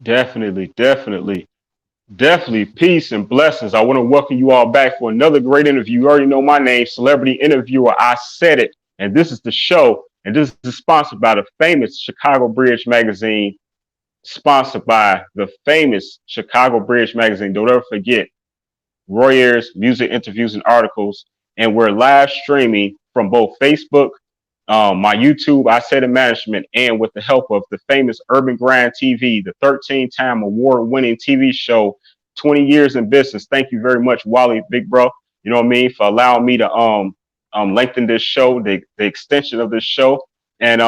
Definitely, definitely, definitely. Peace and blessings. I want to welcome you all back for another great interview. You already know my name, celebrity interviewer. I said it, and this is the show. And this is sponsored by the famous Chicago Bridge magazine. Sponsored by the famous Chicago Bridge magazine. Don't ever forget Roy Ayers, music interviews and articles. And we're live streaming from both Facebook, my YouTube, I Said It Management, and with the help of the famous Urban Grind TV, the 13-time award-winning TV show, 20 years in business. Thank you very much, Wally, big bro. You know what I mean, for allowing me to lengthen this show, the extension of this show, and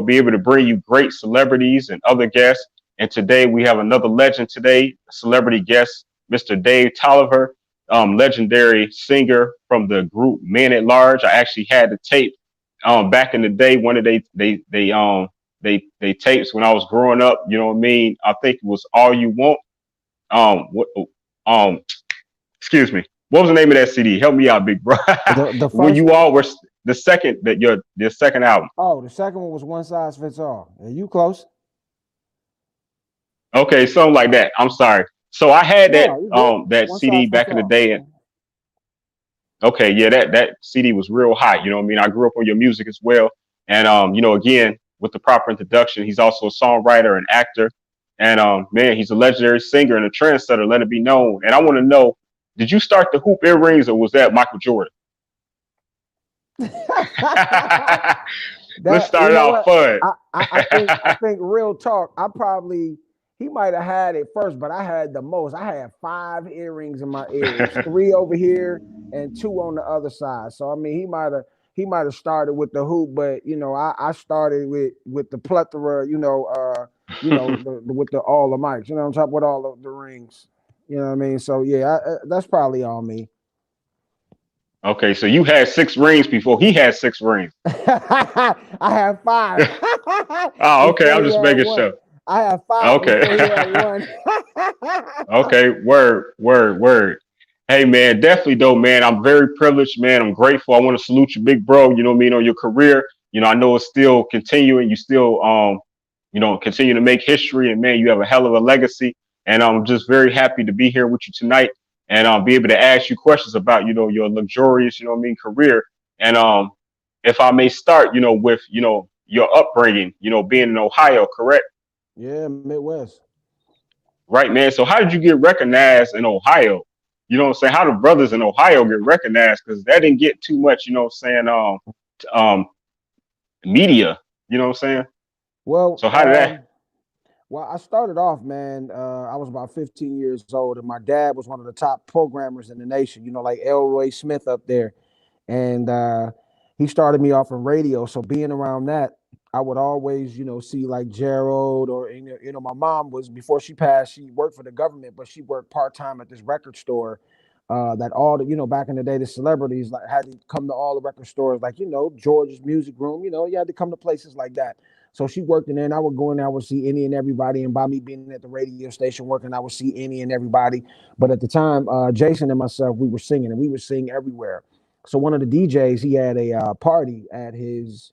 be able to bring you great celebrities and other guests. And today we have another legend today, celebrity guest, Mr. Dave Tolliver, legendary singer from the group Men at Large. I actually had the tape back in the day. One of they tapes when I was growing up. You know what I mean? I think it was All You Want. What excuse me. What was the name of that CD? Help me out, big bro. The When first you one. all were the second that your second album. Oh, the second one was One Size Fits All. Are you close? Okay, something like that. I'm sorry. So I had that No, you good. that One CD Size Fits back in the All. day, and okay, yeah, that CD was real hot. You know what I mean? I grew up on your music as well. And again, with the proper introduction, he's also a songwriter and actor. And man, he's a legendary singer and a trendsetter, let it be known. And I want to know, did you start the hoop earrings or was that Michael Jordan? Let's That start you it know off what? fun. I think real talk. He might have had it first, but I had the most. I had 5 earrings in my ears, 3 over here and 2 on the other side. So I mean, he might have started with the hoop, but I started with the plethora. With the all the mics. On top with all of the rings. You know what I mean? So yeah, that's probably all me. Okay, so you had 6 rings before he had 6 rings. I have 5 Oh, okay. before I'm he just had making one. sure. I have 5 before he had Okay. one. Okay, word, word, word. Hey man, definitely though, man. I'm very privileged, man. I'm grateful. I want to salute you, big bro. You know what I mean, on your career. I know it's still continuing. You still continue to make history, and man, you have a hell of a legacy. And I'm just very happy to be here with you tonight and be able to ask you questions about, your luxurious, what I mean, career. And if I may start, with, your upbringing, being in Ohio, correct? Yeah, Midwest. Right, man. So how did you get recognized in Ohio? You know what I'm saying? How do brothers in Ohio get recognized? Because that didn't get too much, um, media. You know what I'm saying? Well, So how did that? I started off, man. I was about 15 years old, and my dad was one of the top programmers in the nation. Like Elroy Smith up there, and he started me off in radio. So being around that, I would always, see like Gerald or my mom was before she passed. She worked for the government, but she worked part time at this record store. That all the back in the day, the celebrities like had to come to all the record stores, like George's Music Room. You had to come to places like that. So she worked in there, and I would go in there. I would see any and everybody. And by me being at the radio station working, I would see any and everybody. But at the time, Jason and myself, we were singing, and we would sing everywhere. So one of the DJs, he had a party at his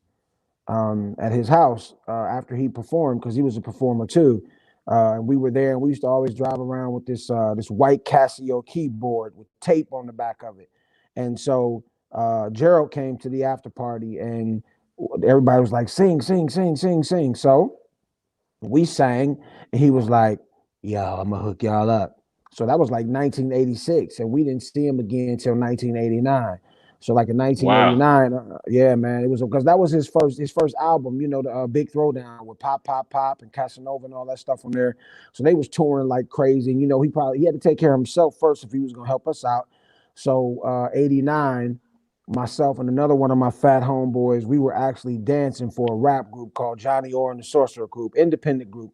house after he performed because he was a performer too. And we were there, and we used to always drive around with this white Casio keyboard with tape on the back of it. And so Gerald came to the after party, and everybody was like, "Sing, sing, sing, sing, sing." So we sang, and he was like, "Yo, I'm gonna hook y'all up." So that was like 1986, and we didn't see him again until 1989. So like in Wow. 1989, yeah, man, it was because that was his first album, the Big Throwdown with Pop Pop Pop and Casanova and all that stuff on there. So they was touring like crazy, and he had to take care of himself first if he was gonna help us out. So 89, myself and another one of my fat homeboys, we were actually dancing for a rap group called Johnny O and the Sorcerer Group, independent group.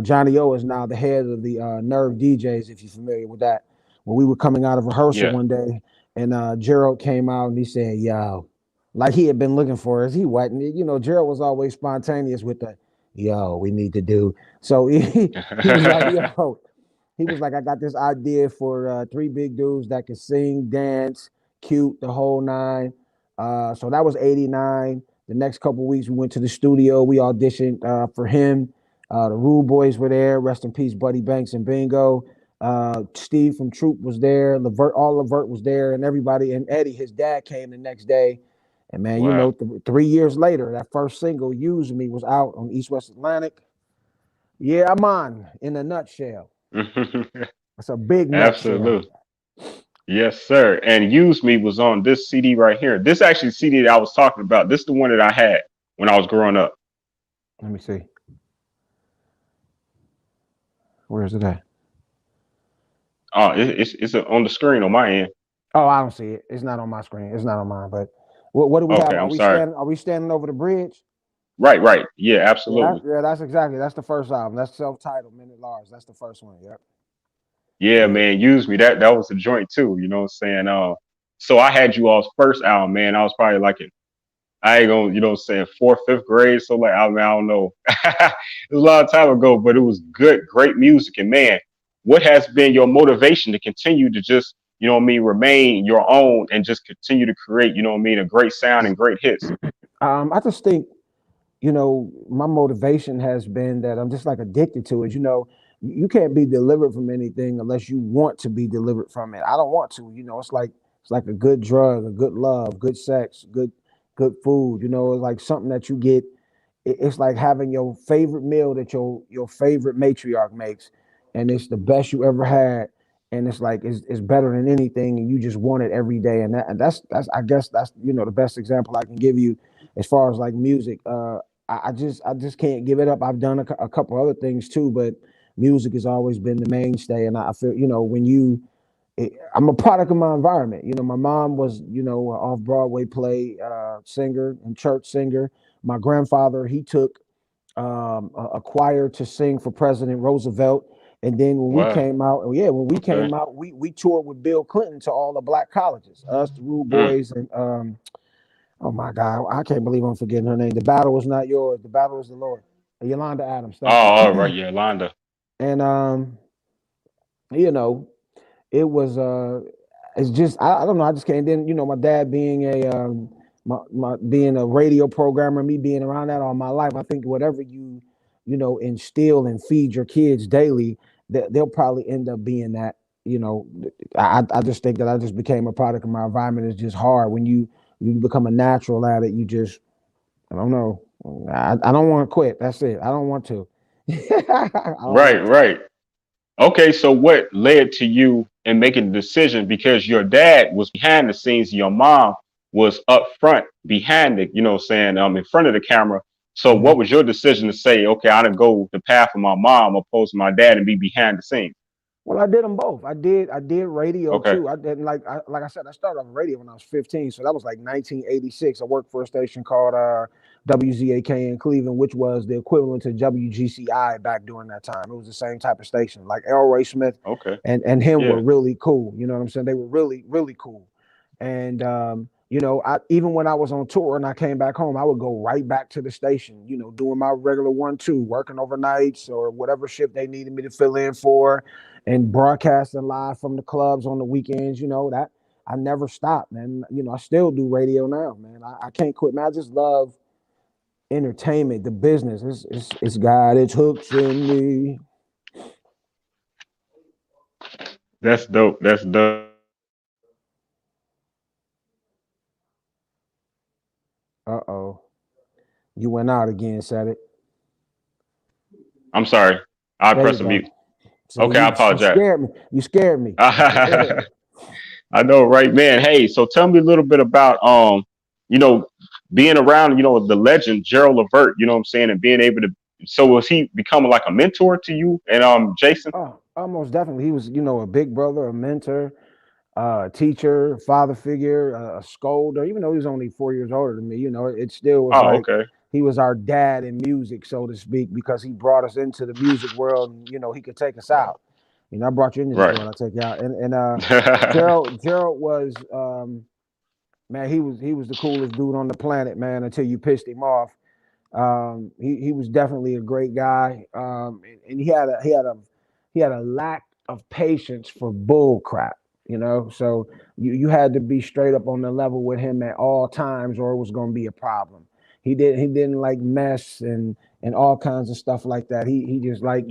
Johnny O is now the head of the Nerve DJs, if you're familiar with that. When we were coming out of rehearsal Yeah. one day, And Gerald came out and he said, "Yo," like he had been looking for us. He wasn't. You know, Gerald was always spontaneous with the, "Yo, we need to do." So he was like, "Yo," he was like, "I got this idea for three big dudes that can sing, dance, cute, the whole nine." So that was '89. The next couple weeks, we went to the studio. We auditioned for him. The Rude Boys were there. Rest in peace, Buddy Banks and Bingo. Steve from Troop was there. Levert, all Levert was there, and everybody. And Eddie, his dad, came the next day. And man, you know, Wow. 3 years later, that first single, "Use Me," was out on East West Atlantic. Yeah, I'm on. In a nutshell, it's a big nutshell. Absolutely. Yes, sir. And Use Me was on this CD right here. This actually CD that I was talking about. This is the one that I had when I was growing up. Let me see. Where is it at? Oh, it's on the screen on my end. Oh, I don't see it. It's not on my screen. It's not on mine. But what do we Okay, have? Are I'm we sorry. standing? Are we standing over the bridge? Right, right. Yeah, Yeah, absolutely. yeah. That's exactly. That's the first album. That's self-titled, Minute Large. That's the first one. Yep. Yeah, Yeah. man, Use Me. That was a joint too. You know what I'm saying? So I had you all's first album, man. I was probably like I ain't gonna, you know what I'm saying, fourth, fifth grade. So like, I mean, I don't know. It was a lot of time ago, but it was good, great music. And man, what has been your motivation to continue to just, you know what I mean, remain your own and just continue to create, you know what I mean, a great sound and great hits? I just think, my motivation has been that I'm just like addicted to it. You can't be delivered from anything unless you want to be delivered from it. I don't want to. It's like a good drug, a good love, good sex, good food. It's like something that you get. It's like having your favorite meal that your favorite matriarch makes, and it's the best you ever had. And it's like it's better than anything, and you just want it every day. And that's I guess that's the best example I can give you as far as like music. I just can't give it up. I've done a couple other things too, but music has always been the mainstay. And I feel, I'm a product of my environment. My mom was, an off Broadway play singer and church singer. My grandfather, he took a choir to sing for President Roosevelt. And then when we Wow. came out, oh yeah, when we Okay. came out, we toured with Bill Clinton to all the black colleges, us, the Rude Mm. Boys, and oh my God, I can't believe I'm forgetting her name. The battle was not yours. The battle was the Lord. Yolanda Adams. Oh, Thank you. all right. Yeah, Londa. And you know, it was it's just I don't know. I just can't. Then my dad being my being a radio programmer, me being around that all my life. I think whatever instill and feed your kids daily, they'll probably end up being that. You know, I just think that I just became a product of my environment. It's just hard when you become a natural at it. You just I don't know. I don't want to quit. That's it. I don't want to. I don't Right, want to. right. Okay, so what led to you in making the decision? Because your dad was behind the scenes, your mom was up front behind it, you know what I'm saying, in front of the camera. So Mhm. what was your decision to say, okay, I'm gonna go the path of my mom opposed to my dad and be behind the scenes? Well, I did them both. I did radio Okay, too. I did like I said, I started on radio when I was 15, so that was like 1986. I worked for a station called WZAK in Cleveland, which was the equivalent to WGCI back during that time. It was the same type of station. Like Elroy Smith okay, and him were yeah, really cool. You know what I'm saying? They were really really cool. And I even when I was on tour and I came back home, I would go right back to the station. Doing my regular 1-2, working overnights or whatever shift they needed me to fill in for and broadcasting live from the clubs on the weekends. That I never stopped, man. I still do radio now, man. I can't quit, man. I just love entertainment, the business. It's got its hooks in me. that's dope. That's dope. Uh-oh. You went out again, said it. I'm sorry, I There you press a go. mute. See, Okay, I you apologize. scared me. You scared me. I know, right, man. Hey, so tell me a little bit about you know, being around, the legend Gerald Levert, you know what I'm saying, and being able to. So was he becoming like a mentor to you and Jason? Oh, almost definitely. He was, a big brother, a mentor, a teacher, father figure, a scolder. Even though he was only 4 years older than me, it still was Oh, like okay. he was our dad in music, so to speak, because he brought us into the music world, and he could take us out. You know, I brought you in this Right. joint. I take you out, and Gerald was man. He was the coolest dude on the planet, man. Until you pissed him off. He was definitely a great guy, and he had a lack of patience for bull crap. You know, so you had to be straight up on the level with him at all times, or it was going to be a problem. He didn't like mess and all kinds of stuff like that. He just like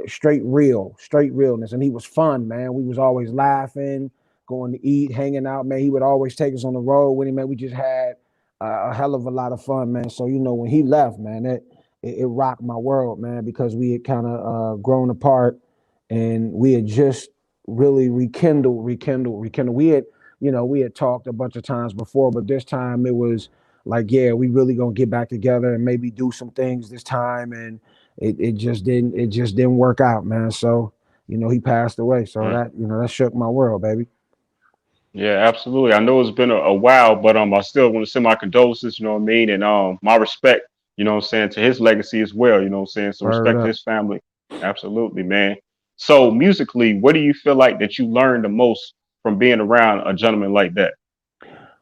straight realness, and he was fun, man. We was always laughing, going to eat, hanging out, man. He would always take us on the road with him, man. We just had a hell of a lot of fun, man. So when he left, man, it rocked my world, man, because we had kind of grown apart, and we had just really rekindled. We had talked a bunch of times before, but this time it was like, yeah, we really gonna get back together and maybe do some things this time, and it just didn't work out, man. So he passed away, so that shook my world, baby. Yeah, absolutely. I know it's been a while, but I still want to send my condolences, you know what I mean, and my respect, you know what I'm saying, to his legacy as well, you know what I'm saying. So Word respect to up. his family. Absolutely, man. So musically, what do you feel like that you learned the most from being around a gentleman like that?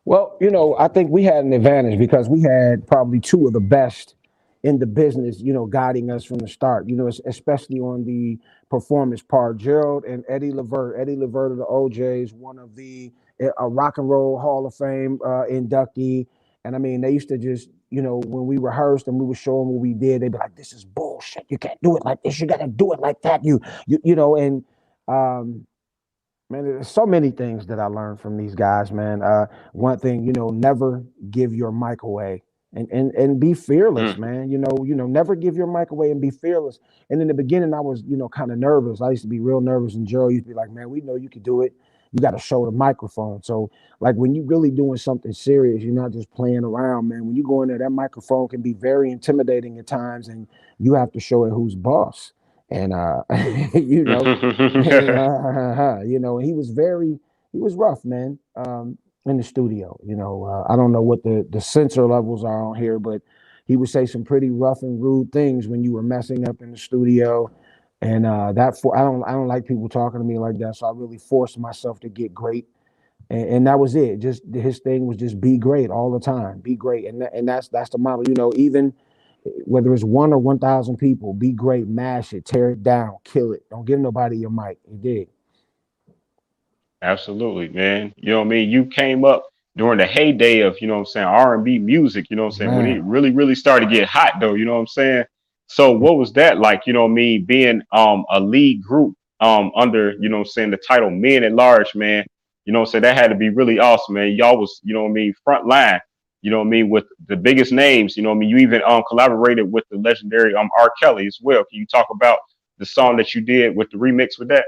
Well, I think we had an advantage because we had probably two of the best in the business, guiding us from the start, especially on the performance part. Gerald and Eddie Levert. Eddie Levert of the OJs, one of the a Rock and Roll Hall of Fame inductee. And I mean, they used to just, when we rehearsed and we would show them what we did, they'd be like, "This is bullshit. You can't do it like this. You got to do it like that." And um, man, there's so many things that I learned from these guys, man. One thing, never give your mic away, and be fearless, Mm. man. Never give your mic away and be fearless. And in the beginning, I was, kind of nervous. I used to be real nervous, and Joe used to be like, "Man, we know you can do it. You got to show the microphone." So, like, when you really doing something serious, you're not just playing around, man. When you go in there, that microphone can be very intimidating at times, and you have to show it who's boss. And you know, and he was rough, man. In the studio, I don't know what the sensor levels are on here, but he would say some pretty rough and rude things when you were messing up in the studio. And I don't like people talking to me like that, so I really forced myself to get great, and that was it. Just his thing was just be great all the time, be great, and that's the model. Even whether it's 1 or 1,000 people, be great, mash it, tear it down, kill it. Don't give nobody your mic. You dig, Absolutely, man. You know what I mean? You came up during the heyday of, you know what I'm saying, R&B music, you know what I'm saying, when it man? really, really started to get hot though, you know what I'm saying? So what was that like, you know what I mean, being a lead group under, you know what I'm saying, the title Men at Large, man. You know what I'm saying? That had to be really awesome, man. Y'all was, you know what I mean, front line, you know what I mean, with the biggest names, you know what I mean? You even collaborated with the legendary R. Kelly as well. Can you talk about the song that you did with the remix with that?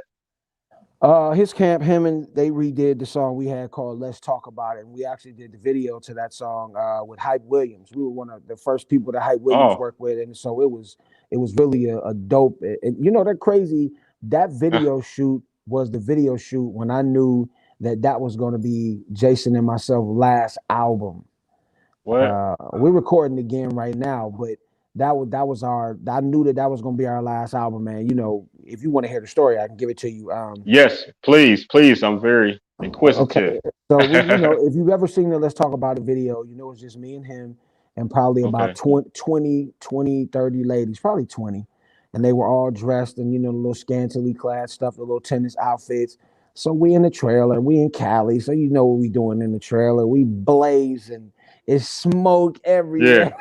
His camp, him and they redid the song we had called "Let's Talk About It," and we actually did the video to that song with Hype Williams. We were one of the first people that Hype Williams Oh, worked with, and so it was really a dope. And that crazy that video shoot was the video shoot when I knew that was going to be Jason and myself last album. what? We're recording again right now, but that was our. I knew that was gonna be our last album, man. If you want to hear the story, I can give it to you. Yes, please, please. I'm very inquisitive. Okay, so if you've ever seen the "Let's Talk About It" video, it's just me and him, and probably about Okay. 20, 30 ladies, probably 20, and they were all dressed in the little scantily clad stuff, the little tennis outfits. So we in the trailer, we in Cali, so you know what we doing in the trailer. We blazing, it's smoke Yeah. everywhere.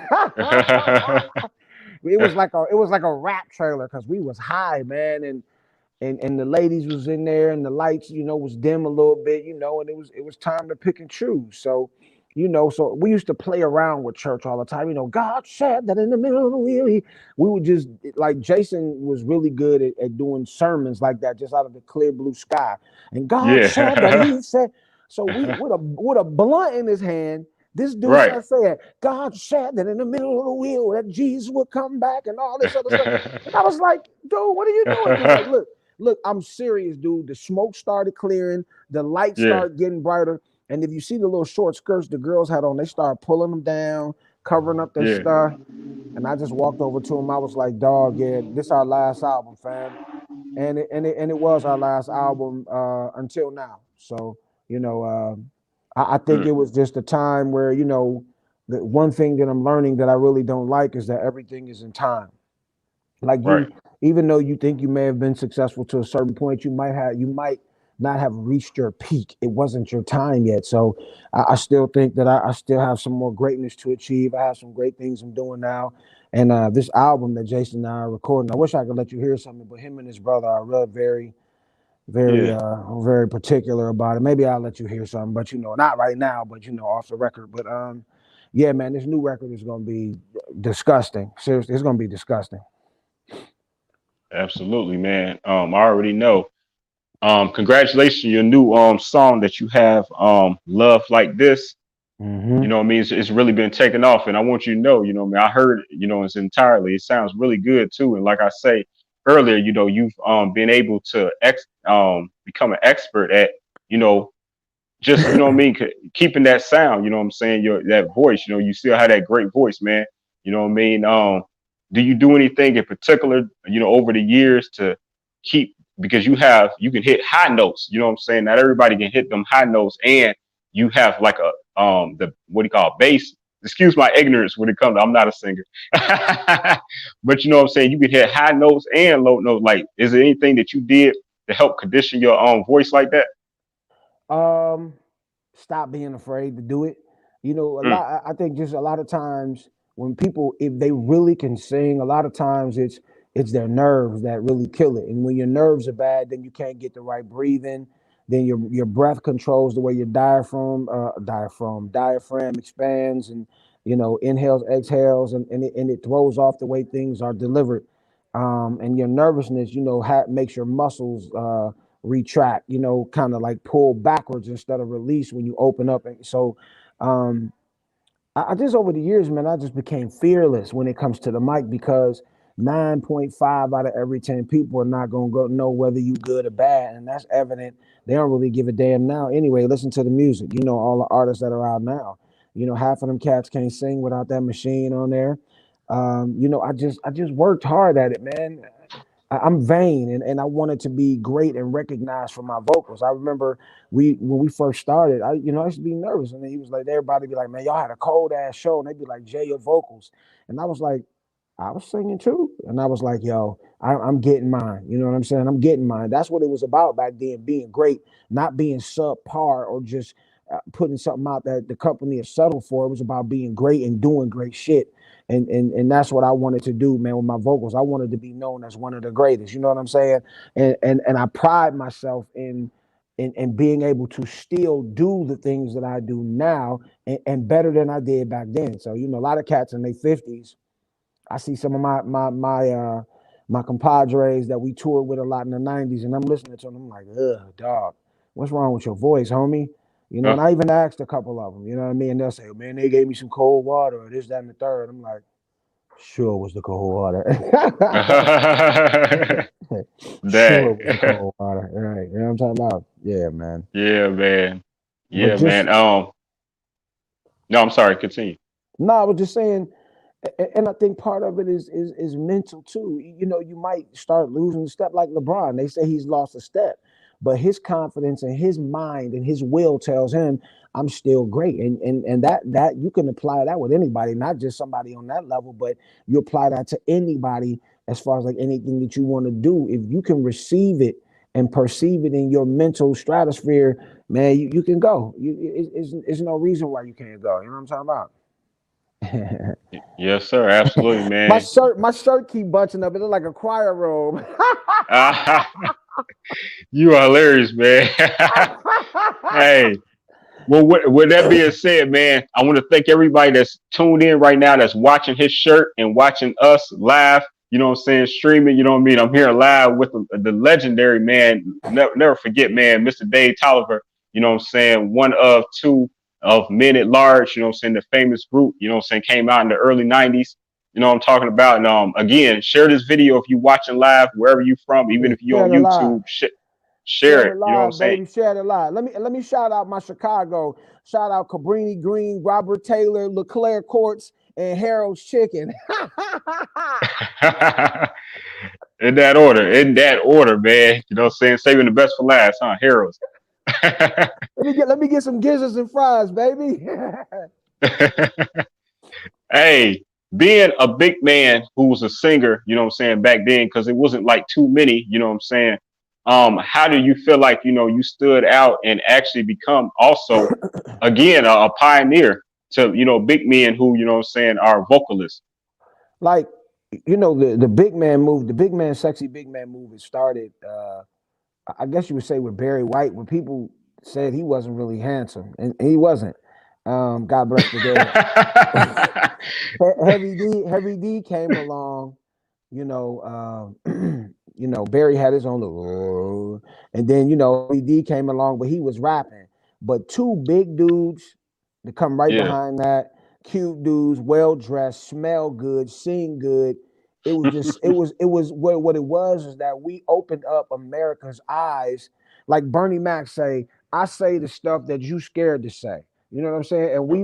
It was like a rap trailer because we was high, man, and the ladies was in there and the lights, was dim a little bit, and it was time to pick and choose. So, so we used to play around with church all the time. God said that in the middle of the wheel, we would just like Jason was really good at doing sermons like that, just out of the clear blue sky. And God said that Yeah. he said, so we with a blunt in his hand. This dude Right. started saying, God said that in the middle of the wheel that Jesus would come back and all this other stuff. And I was like, dude, what are you doing? Because like, look, I'm serious, dude. The smoke started clearing, the lights Yeah. started getting brighter. And if you see the little short skirts the girls had on, they started pulling them down, covering up their Yeah. stuff. And I just walked over to him. I was like, dog, yeah, this our last album, fam. And it was our last album until now. So, you know, I think Mm, it was just a time where, you know, the one thing that I'm learning that I really don't like is that everything is in time. Like right. even though you think you may have been successful to a certain point, you might not have reached your peak. It wasn't your time yet. So I still think that I still have some more greatness to achieve. I have some great things I'm doing now. And this album that Jason and I are recording, I wish I could let you hear something, but him and his brother are real, very, very, Yeah. very particular about it. Maybe I'll let you hear something, but not right now, but off the record. But yeah, man, this new record is gonna be disgusting. Seriously, it's gonna be disgusting. Absolutely, man. I already know. Congratulations, your new song that you have, Love Like This. You Hmm. know what I mean? It's really been taken off. And I want you to know, you know what I mean, I heard, it's entirely. It sounds really good too. And like I say earlier, you've been able to become an expert at, you know, just what I mean, keeping that sound, you know what I'm saying, your that voice, you still have that great voice, man. You know what I mean? Do you do anything in particular, over the years to keep, because you can hit high notes, you know what I'm saying? Not everybody can hit them high notes, and you have like a the what do you call bass. Excuse my ignorance when it comes to, I'm not a singer. But you know what I'm saying, you can hit high notes and low notes. Like, is there anything that you did to help condition your voice like that? Um, Stop being afraid to do it. A Mm, lot. I think just a lot of times when people, if they really can sing, a lot of times it's their nerves that really kill it. And when your nerves are bad, then you can't get the right breathing. Then your breath controls the way your diaphragm expands, and inhales, exhales, and it throws off the way things are delivered. And your nervousness, makes your muscles retract, kind of like pull backwards instead of release when you open up. And so um, I just over the years, man, I just became fearless when it comes to the mic because 9.5 out of every 10 people are not going to go know whether you good or bad. And that's evident. They don't really give a damn now. Anyway, listen to the music. All the artists that are out now. Half of them cats can't sing without that machine on there. I just worked hard at it, man. I'm vain, and I wanted to be great and recognized for my vocals. I remember when we first started, I used to be nervous, and then he was like, everybody be like, man, y'all had a cold ass show, and they'd be like, Jay, your vocals, and I was like, I was singing too, and I was like, yo, I'm getting mine. You know what I'm saying? I'm getting mine. That's what it was about back then, being great, not being subpar or just putting something out that the company is settled for. It was about being great and doing great shit. And that's what I wanted to do, man, with my vocals. I wanted to be known as one of the greatest. You know what I'm saying? And I pride myself in being able to still do the things that I do now and better than I did back then. So, a lot of cats in their 50s. I see some of my compadres that we toured with a lot in the 90s, and I'm listening to them. I'm like, ugh, dog, what's wrong with your voice, homie? And uh, I even asked a couple of them, you know what I mean? And they'll say, man, they gave me some cold water or this, that, and the third. I'm like, sure, it was the cold water. Sure, it was the that. cold water. Right. You know what I'm talking about? Yeah, man. Yeah, man. But Yeah, just, man. No, I'm sorry. Continue. no, I was just saying, and I think part of it is mental too. You might start losing a step like LeBron. They say he's lost a step, but his confidence and his mind and his will tells him I'm still great. And that you can apply that with anybody, not just somebody on that level, but you apply that to anybody as far as like anything that you want to do. If you can receive it and perceive it in your mental stratosphere, man, you can go. It's no reason why you can't go. You know what I'm talking about? Yes, sir. Absolutely, my man. shirt, my shirt keep bunching up. It look like a choir robe. You are hilarious, man. Hey, well, with that being said, man, I want to thank everybody that's tuned in right now, that's watching his shirt and watching us live. You know what I'm saying? Streaming. You know what I mean? I'm here live with the legendary man. Never forget, man, Mr. Dave Tolliver. You know what I'm saying? One of two of Men at Large. You know what I'm saying? The famous group. You know what I'm saying? Came out in the early '90s. You know what I'm talking about? And again, share this video if you're watching live wherever you're from, even if you're Share on it live. YouTube. Share Share it. it You know what I'm live, saying? baby. Share it live. Let me shout out my Chicago. Shout out Cabrini Green, Robert Taylor, LeClaire Courts, and Harold's Chicken. In that order, man. You know what I'm saying? Saving the best for last, huh? Heroes. Let me get some gizzards and fries, baby. Hey, being a big man who was a singer, you know what I'm saying, back then, because it wasn't like too many, you know what I'm saying. How do you feel like, you know, you stood out and actually become also, again, a pioneer to, you know, big men who, you know what I'm saying, are vocalists? Like, you know, the big man move, the big man, sexy big man movement started, I guess you would say with Barry White, when people said he wasn't really handsome, and he wasn't. God bless the dead. Heavy D came along, you know, you know, Barry had his own little, and then, you know, Heavy D came along, but he was rapping. But two big dudes to come right Yeah. behind that, cute dudes, well dressed, smell good, sing good. It was just, it was what it was is that we opened up America's eyes. Like Bernie Mac say, I say the stuff that you scared to say. You know what I'm saying? And we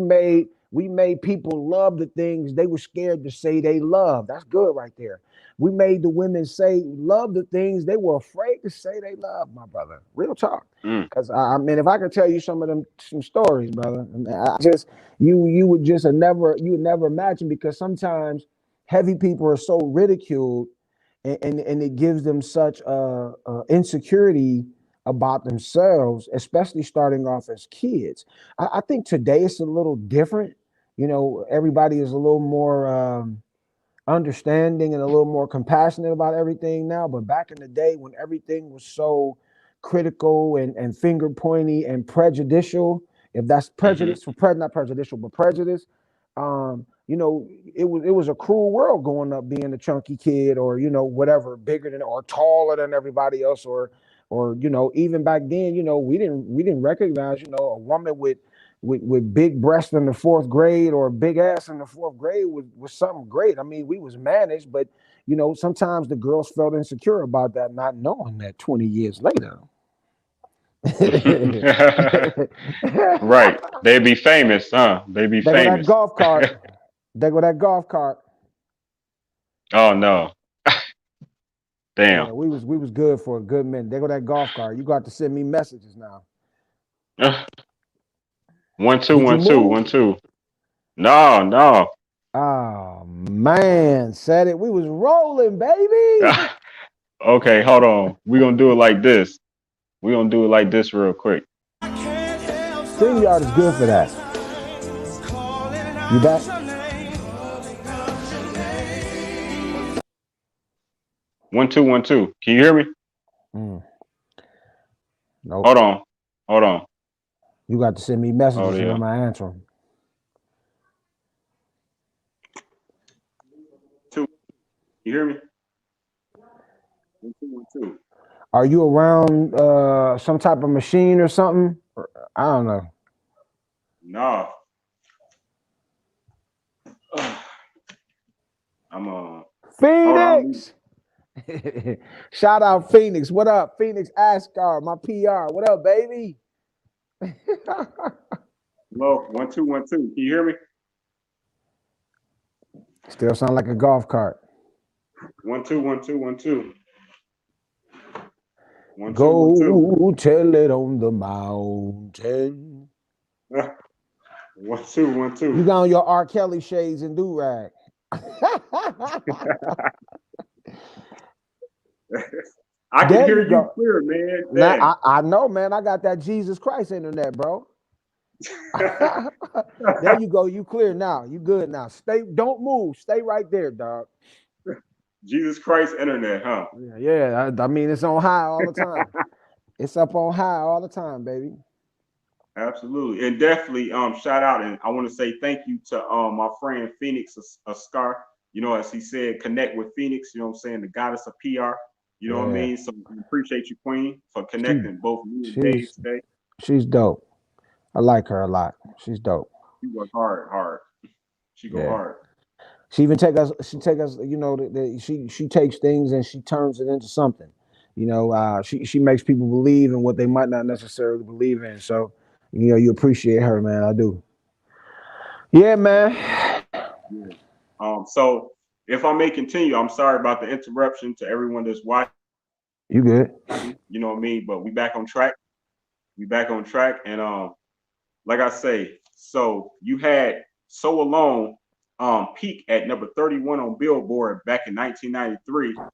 made people love the things they were scared to say they love. That's good right there. We made the women say love the things they were afraid to say they love, my brother. Real talk. Mm. Because I mean, if I could tell you some stories, brother, I just you would just you would never imagine, because sometimes heavy people are so ridiculed, and it gives them such insecurity about themselves, especially starting off as kids. I think today it's a little different. You know, everybody is a little more understanding and a little more compassionate about everything now. But back in the day, when everything was so critical and finger pointy and prejudicial, if that's Hmm. prejudice, not prejudicial, but prejudice, you know, it was a cruel world growing up being a chunky kid, or, you know, whatever, bigger than or taller than everybody else, or you know, even back then, you know, we didn't recognize, you know, a woman with big breasts in the fourth grade or big ass in the fourth grade was something great. I mean, we was managed, but, you know, sometimes the girls felt insecure about that, not knowing that 20 years later. Right. They be famous, huh? They be There go that famous. golf cart. There go that golf cart. Oh no. Damn. Yeah, we was good for a good minute. There go that golf cart. You got to send me messages now. One, two, Did you one, two, move? one, two. No, no. Oh man, said it. We was rolling, baby. Okay, hold on. We're gonna do it like this. We're gonna do it like this real quick. StreamYard is good for that. You back? One, two, one, two. Can you hear me? Mm, nope. Hold on. Hold on. You got to send me Oh messages and yeah. I'm gonna answer them. Two. You hear me? One, two, one, two. Are you around some type of machine or something? I don't know. No. I'm hold on. Phoenix. Shout out Phoenix. What up? Phoenix Ascar, my PR. What up, baby? Hello. One, two, one, two. Can you hear me? Still sound like a golf cart. One, two, one, two, one, two. One, two, one, two. Go tell it on the mountain. One, two, one, You two. got on your R. Kelly shades and do rag. I can There hear you you go. clear, man. Now Dang. I know, man. I got that Jesus Christ internet, bro. There you go. You clear now. You good now. Don't move. Stay right there, dog. Jesus Christ internet, huh? Yeah. I mean, it's on high all the time. It's up on high all the time, baby. Absolutely. And definitely shout out, and I want to say thank you to my friend Phoenix Scar. You know, as he said, connect with Phoenix, you know what I'm saying, the goddess of PR. You know what I Yeah. mean? So we appreciate you, Queen, for She connecting both me and Dave she's today. she's dope. I like her a lot. She's dope. She work hard, hard. She go Yeah. hard. She take us, you know, she takes things and she turns it into something. You know, she makes people believe in what they might not necessarily believe in. So, you know, you appreciate her, man. I do. Yeah, man. Yeah. So if I may continue, I'm sorry about the interruption to everyone that's watching. You good? You know what I mean? But we back on track. We back on track, and like I say, so you had "So Alone" peak at number 31 on Billboard back in 1993. Can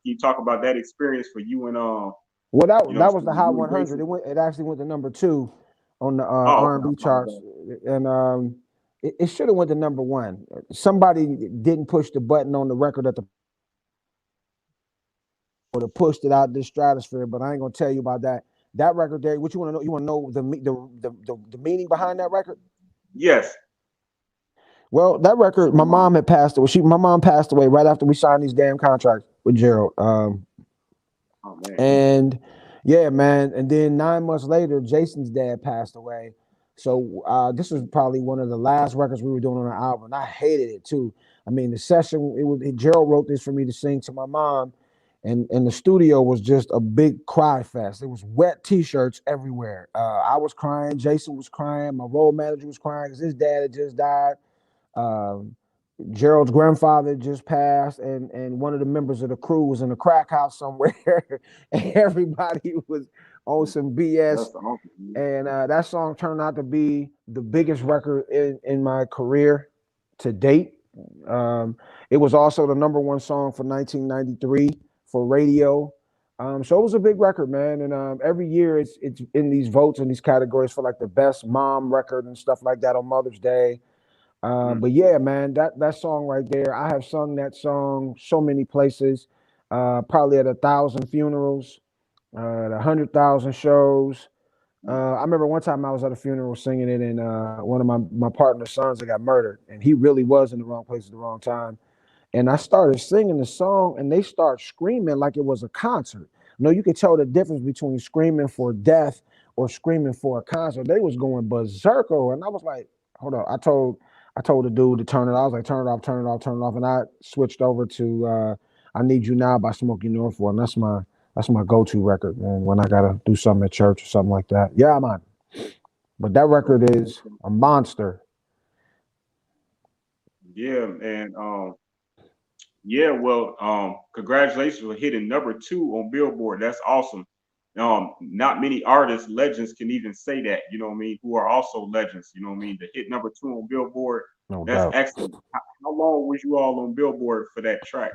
you talk about that experience for you and Well, you know that was the Hot you and 100. Gracie? It actually went to number 2 on the Oh, okay, I R&B charts, apologize. and it should have went to number 1. Somebody didn't push the button on the record at the would have pushed it out this stratosphere, but I ain't gonna tell you about that. That record there. What you want to know? You want to know the meaning behind that record? Yes. Well, that record, my mom had passed away. My mom passed away right after we signed these damn contracts with Gerald. Oh man. And yeah, man. And then 9 months later, Jason's dad passed away. So this was probably one of the last records we were doing on our album. And I hated it too. I mean, the session, Gerald wrote this for me to sing to my mom. And the studio was just a big cry fest. It was wet t-shirts everywhere. I was crying. Jason was crying. My role manager was crying because his dad had just died. Um, Gerald's grandfather just passed, and one of the members of the crew was in a crack house somewhere, and everybody was on some BS. That's awesome. And that song turned out to be the biggest record in my career to date. Um, it was also the number 1 song for 1993 for radio. So it was a big record, man. And every year it's in these votes in these categories for like the best mom record and stuff like that on Mother's Day. But yeah, man, that song right there, I have sung that song so many places, probably at 1,000 funerals, 100,000 shows. I remember one time I was at a funeral singing it, and one of my partner's sons that got murdered, and he really was in the wrong place at the wrong time. And I started singing the song, and they start screaming like it was a concert. No, you could tell the difference between screaming for death or screaming for a concert. They was going berserker, and I was like, hold on. I told the dude to turn it. I was like, turn it off, turn it off, turn it off, and I switched over to "I Need You Now" by Smokey Norfolk, and that's my go-to record, man. When I gotta do something at church or something like that. Yeah, I'm on. But that record is a monster. Yeah, and yeah, well, congratulations for hitting number 2 on Billboard. That's awesome. Not many artists, legends can even say that, you know what I mean, who are also legends, you know what I mean, to hit number 2 on Billboard. No That's doubt. excellent. How long was you all on Billboard for that track?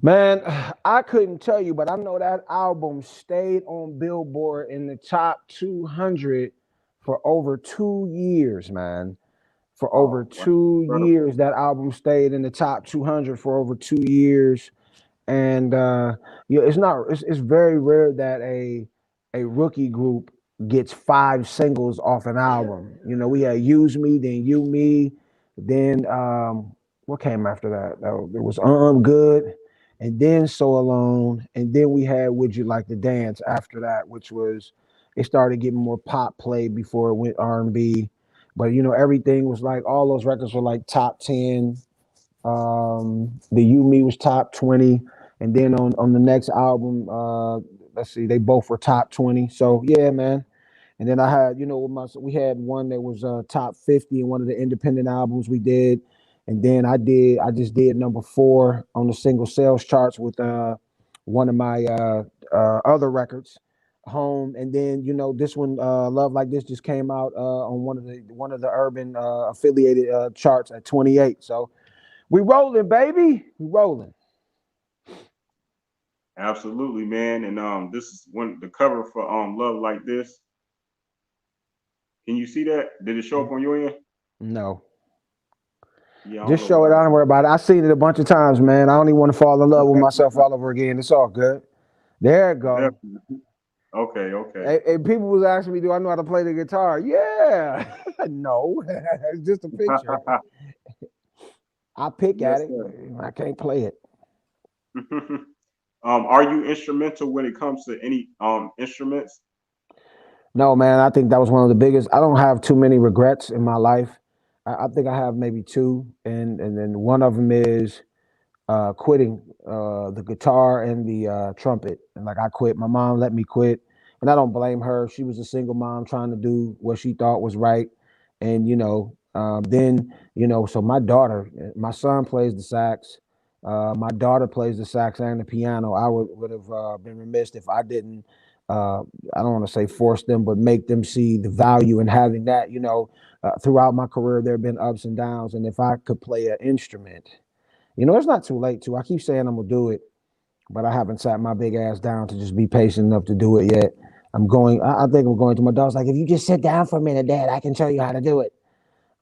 Man, I couldn't tell you, but I know that album stayed on Billboard in the top 200 for over 2 years, man. For over Oh, that's two incredible. years, that album stayed in the top 200 for over 2 years. And it's very rare that a rookie group gets 5 singles off an album. We had Use Me, then You Me, then what came after that? It was Good, and then So Alone, and then we had Would You Like to Dance after that, which was it started getting more pop play before it went R&B. But everything was like all those records were like top 10. The You Me was top 20, and then on the next album, let's see, they both were top 20. So yeah, man. And then I had, we had one that was top 50 in one of the independent albums we did, and then I just did number 4 on the single sales charts with one of my other records, Home. And then this one, Love Like This, just came out on one of the urban affiliated charts at 28. So we rolling, baby. We rolling. Absolutely, man. And this is one the cover for Love Like This. Can you see that? Did it show up on your end? No. Yeah, I don't Just know show it. why I it's don't worry about it. I've seen it a bunch of times, man. I don't even want to fall in love with myself all over again. It's all good. There it go. definitely okay, okay. And people was asking me, do I know how to play the guitar? Yeah. No. It's just a picture. I pick at Yes, it, sir. but I can't play it. Are you instrumental when it comes to any instruments? No, man, I think that was one of the biggest. I don't have too many regrets in my life. I think I have maybe two, and then one of them is quitting the guitar and the trumpet. And like I quit. My mom let me quit, and I don't blame her. She was a single mom trying to do what she thought was right, and Then, so my son plays the sax. My daughter plays the sax and the piano. I would have been remiss if I didn't. I don't want to say force them, but make them see the value in having that. Throughout my career, there have been ups and downs, and if I could play an instrument, it's not too late to. I keep saying I'm gonna do it, but I haven't sat my big ass down to just be patient enough to do it yet. I'm going. I think I'm going to. My daughter's like, if you just sit down for a minute, Dad, I can show you how to do it.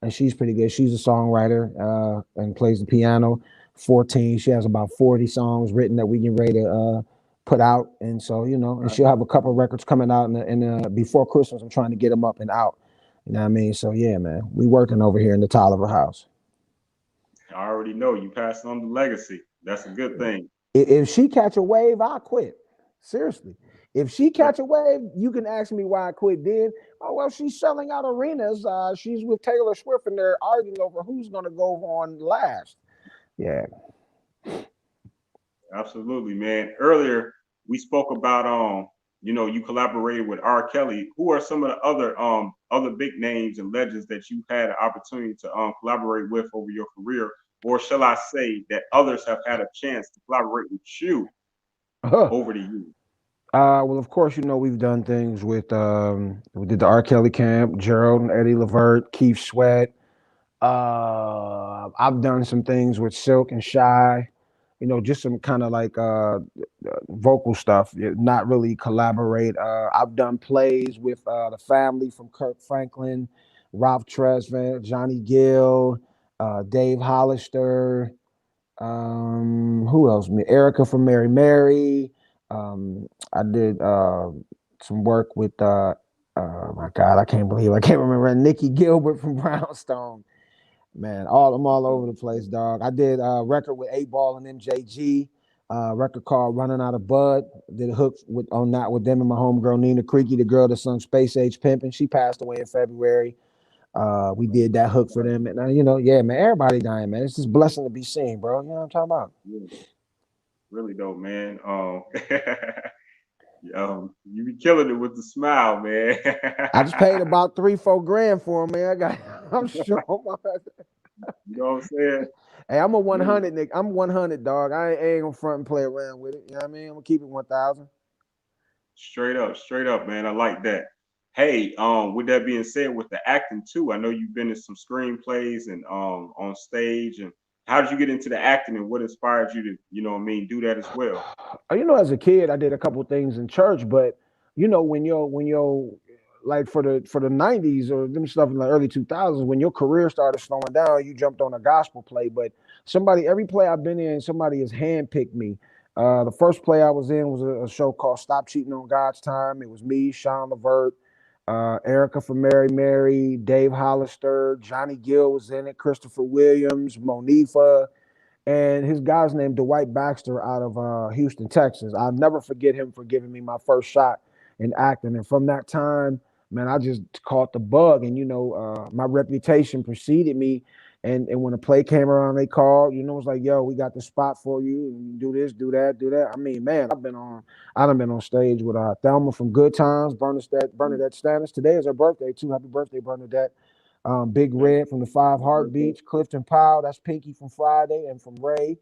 And she's pretty good. She's a songwriter and plays the piano. 14. She has about 40 songs written that we get ready to put out. And so, and she'll have a couple of records coming out before Christmas. I'm trying to get them up and out. You know what I mean? So yeah, man, we working over here in the Tolliver house. I already know you passed on the legacy. That's a good thing. If she catch a wave, I'll quit. Seriously. If she catch a wave, you can ask me why I quit then. Oh, well, she's selling out arenas. She's with Taylor Swift and they're arguing over who's going to go on last. Yeah. Absolutely, man. Earlier, we spoke about, you collaborated with R. Kelly. Who are some of the other big names and legends that you had an opportunity to collaborate with over your career? Or shall I say that others have had a chance to collaborate with you over the years? Well, of course, we've done things with we did the R. Kelly camp, Gerald and Eddie Levert, Keith Sweat. I've done some things with Silk and Shy, just some kind of like vocal stuff, not really collaborate. I've done plays with the family from Kirk Franklin, Ralph Tresvant, Johnny Gill, Dave Hollister. Who else? Me, Erica from Mary Mary. I did some work with my God, I can't remember Nikki Gilbert from Brownstone. Man, I'm all over the place, dog. I did a record with 8 Ball and MJG, record called Running Out of Bud. Did a hook on that with them and my homegirl Nina Creaky, the girl that sung Space Age Pimpin'. She passed away in February. We did that hook for them. And yeah, man, everybody dying, man. It's just a blessing to be seen, bro. You know what I'm talking about? Yeah. Really dope, man. You be killing it with the smile, man. I just paid about $3-4 grand for him, man. I'm sure. You know what I'm saying? Hey, I'm a 100, Nick. I'm 100, dog. I ain't gonna front and play around with it. You know what I mean? I'm gonna keep it 1,000. Straight up, man. I like that. Hey, with that being said, with the acting too, I know you've been in some screenplays and on stage. And how did you get into the acting, and what inspired you to, do that as well? As a kid, I did a couple things in church, but when you're like for the 90s or them stuff in the early 2000s, when your career started slowing down, you jumped on a gospel play. But every play I've been in, somebody has handpicked me. The first play I was in was a show called Stop Cheating on God's Time. It was me, Sean Levert, Erica from Mary Mary, Dave Hollister, Johnny Gill was in it, Christopher Williams, Monifa, and his guy's named Dwight Baxter out of Houston, Texas. I'll never forget him for giving me my first shot in acting. And from that time, man, I just caught the bug. And, my reputation preceded me. And when a play came around, they called, it was like, yo, we got the spot for you. And do this, do that, do that. I mean, man, I done been on stage with Thelma from Good Times, Bernadette Stannis. Today is her birthday, too. Happy birthday, Bernadette. Big Red from the Five Heartbeats, Clifton Powell, that's Pinky from Friday and from Ray.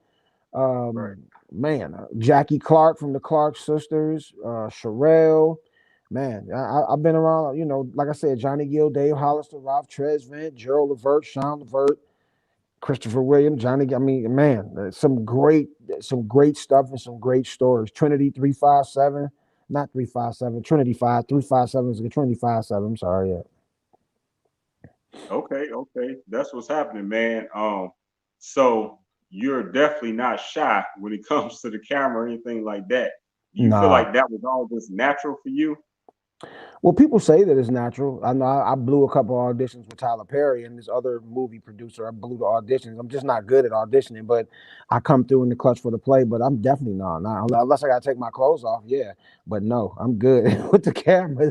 Man, Jackie Clark from the Clark Sisters, Sherelle. Man, I've been around, like I said, Johnny Gill, Dave Hollister, Ralph Tresvant, Gerald Levert, Sean Levert, Christopher Williams, Johnny. I mean, man, some great stuff and some great stories. Trinity 357, not 357, Trinity 357 is a Trinity 57. I'm sorry, yeah. Okay, that's what's happening, man. So you're definitely not shy when it comes to the camera or anything like that. Do you feel like that was all just natural for you? Well, people say that it's natural. I know I blew a couple of auditions with Tyler Perry and this other movie producer. I blew the auditions. I'm just not good at auditioning, but I come through in the clutch for the play. But I'm definitely not unless I gotta take my clothes off. Yeah, but no, I'm good with the camera.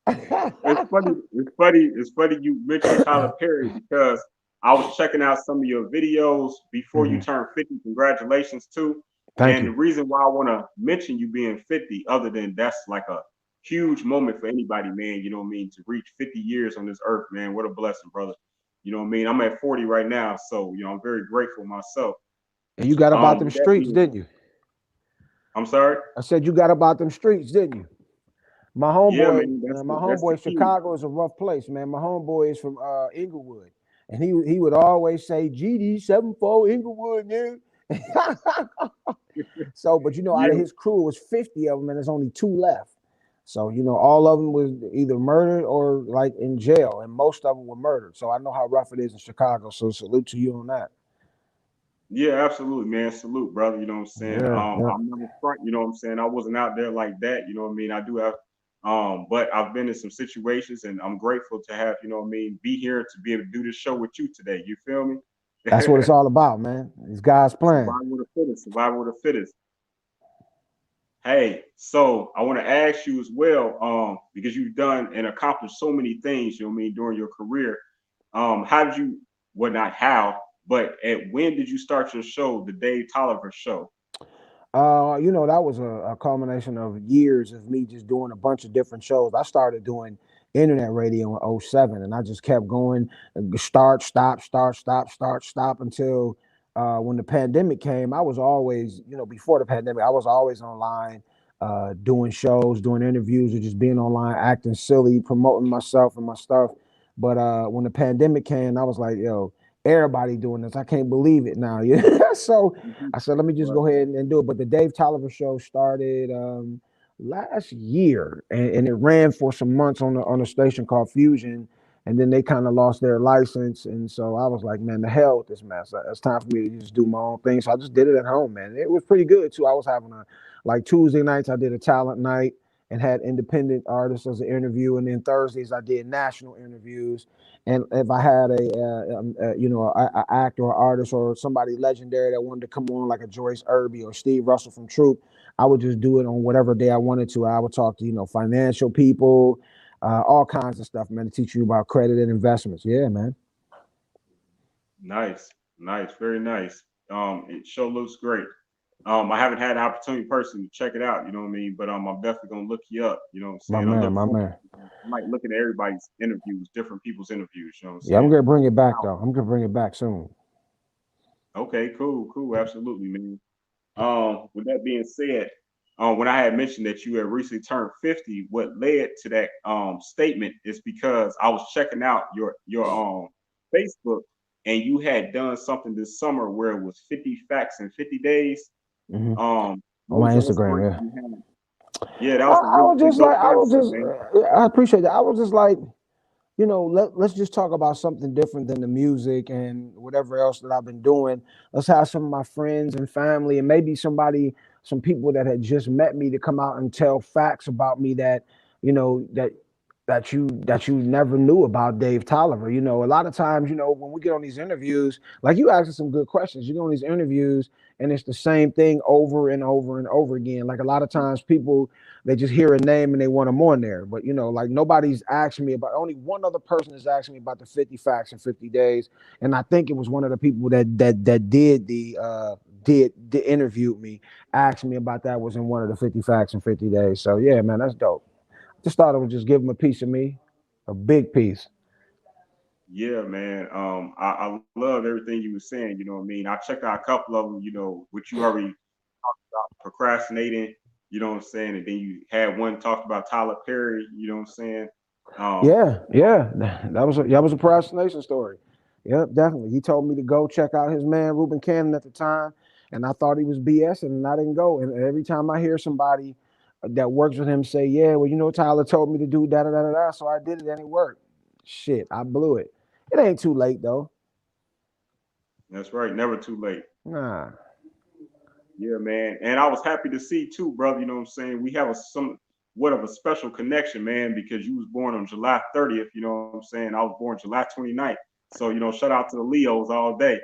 It's funny you mentioned Tyler Perry because I was checking out some of your videos before you turned 50. Congratulations too. Thank you. The reason why I want to mention you being 50, other than that's like a huge moment for anybody, man. You know what I mean? To reach 50 years on this earth, man. What a blessing, brother. You know what I mean? I'm at 40 right now, so I'm very grateful myself. And you got about them With that streets, being, didn't you? I'm sorry. I said you got about them streets, didn't you? My Yeah, homeboy, man. my That's the homeboy, key. Chicago is a rough place, man. My homeboy is from Inglewood, and he would always say GD 74 Inglewood, yeah. So, but out of Yeah, his crew, it was 50 of them, and there's only 2 left. So, all of them was either murdered or like in jail, and most of them were murdered. So I know how rough it is in Chicago. So salute to you on that. yeah, absolutely, man. Salute, brother. You know what I'm saying? Yeah, yeah. I'm never front, you know what I'm saying? I wasn't out there like that, you know what I mean? I do have but I've been in some situations and I'm grateful to have, you know what I mean, be here to be able to do this show with you today. You feel me? That's what it's all about, man. It's God's plan. Survival of the fittest, survival of the fittest. Hey, so I want to ask you as well, because you've done and accomplished so many things, you know what I mean, during your career. How did you, well, not how, but when did you start your show, the Dave Tolliver Show? That was a culmination of years of me just doing a bunch of different shows. I started doing internet radio in '07, and I just kept going, start, stop until when the pandemic came. I was always, before the pandemic, I was always online, doing shows, doing interviews, or just being online, acting silly, promoting myself and my stuff. But when the pandemic came, I was like, yo, everybody doing this. I can't believe it now. Yeah. So Mhm. I said, let me just Right. go ahead and do it. But the Dave Tolliver show started last year, and it ran for some months on a station called Fusion, and then they kind of lost their license, and so I was like, man, the hell with this mess. It's time for me to just do my own thing. So I just did it at home, man. It was pretty good too. I was having like Tuesday nights, I did a talent night and had independent artists as an interview, and then Thursdays I did national interviews. And if I had a actor or artist or somebody legendary that wanted to come on, like a Joyce Irby or Steve Russell from Troop, I would just do it on whatever day I wanted to. I would talk to financial people, all kinds of stuff, man, to teach you about credit and investments. Yeah, man. Nice, nice, very nice. It show looks great. I haven't had the opportunity personally to check it out, you know what I mean? But I'm definitely gonna look you up, you know what I'm My saying? I man, look my forward man. to like looking at everybody's interviews, different people's interviews, you know what I'm Yeah, I'm saying? gonna bring it back Wow. though. I'm gonna bring it back soon. Okay, cool, cool, absolutely, man. With that being said, when I had mentioned that you had recently turned 50, what led to that statement is because I was checking out your Facebook and you had done something this summer where it was 50 facts in 50 days. Hmm. On What my was the Instagram, inspiration yeah. behind it? Yeah, that I, was a I really, was really just like, dope I was concept, just, man. I appreciate that. I was just like, let's just talk about something different than the music and whatever else that I've been doing. Let's have some of my friends and family and maybe some people that had just met me to come out and tell facts about me that, you know, that that you never knew about Dave Tolliver. A lot of times, when we get on these interviews, like you asking some good questions, you go on these interviews and it's the same thing over and over and over again. Like a lot of times people they just hear a name and they want them on there. But like nobody's asking me about only one other person is asking me about the 50 facts in 50 days. And I think it was one of the people that did the interviewed me, asked me about that was in one of the 50 facts in 50 days. So yeah, man, that's dope. Just thought I would just give him a piece of me, a big piece. Yeah, man. I love everything you were saying, you know what I mean? I checked out a couple of them, which you already about procrastinating, you know what I'm saying? And then you had one talked about Tyler Perry, you know what I'm saying? Um, Yeah, yeah, that was a procrastination story. Yep, definitely. He told me to go check out his man Ruben Cannon at the time, and I thought he was BS, and I didn't go. And every time I hear somebody that works with him say, "Yeah, well, Tyler told me to do da da da da da," so I did it and it worked. Shit, I blew it. It ain't too late though. that's right, never too late. Nah. Yeah, man. And I was happy to see too, brother, you know what I'm saying? We have a what of a special connection, man, because you was born on July 30th, you know what I'm saying? I was born July 29th. So, shout out to the Leos all day.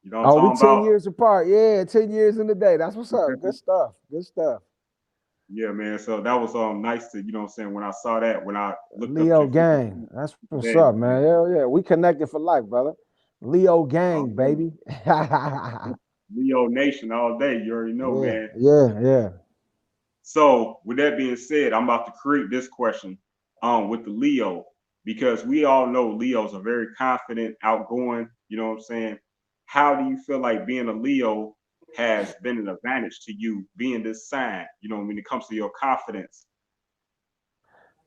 You know what I'm Oh, we talking 10 about? years apart. Yeah, 10 years in the day. That's what's up. Good stuff. Good stuff. Yeah, man. So that was nice to, you know what I'm saying, when I saw that, when I looked up Leo your 50 gang. That's what's days, up, man. Hell yeah. We connected for life, brother. Leo all gang, day. baby. Yeah, Leo Nation all day. You already know, man. yeah, yeah. So with that being said, I'm about to create this question with the Leo, because we all know Leos are very confident, outgoing, you know what I'm saying? How do you feel like being a Leo has been an advantage to you being this sign, you know, when it comes to your confidence?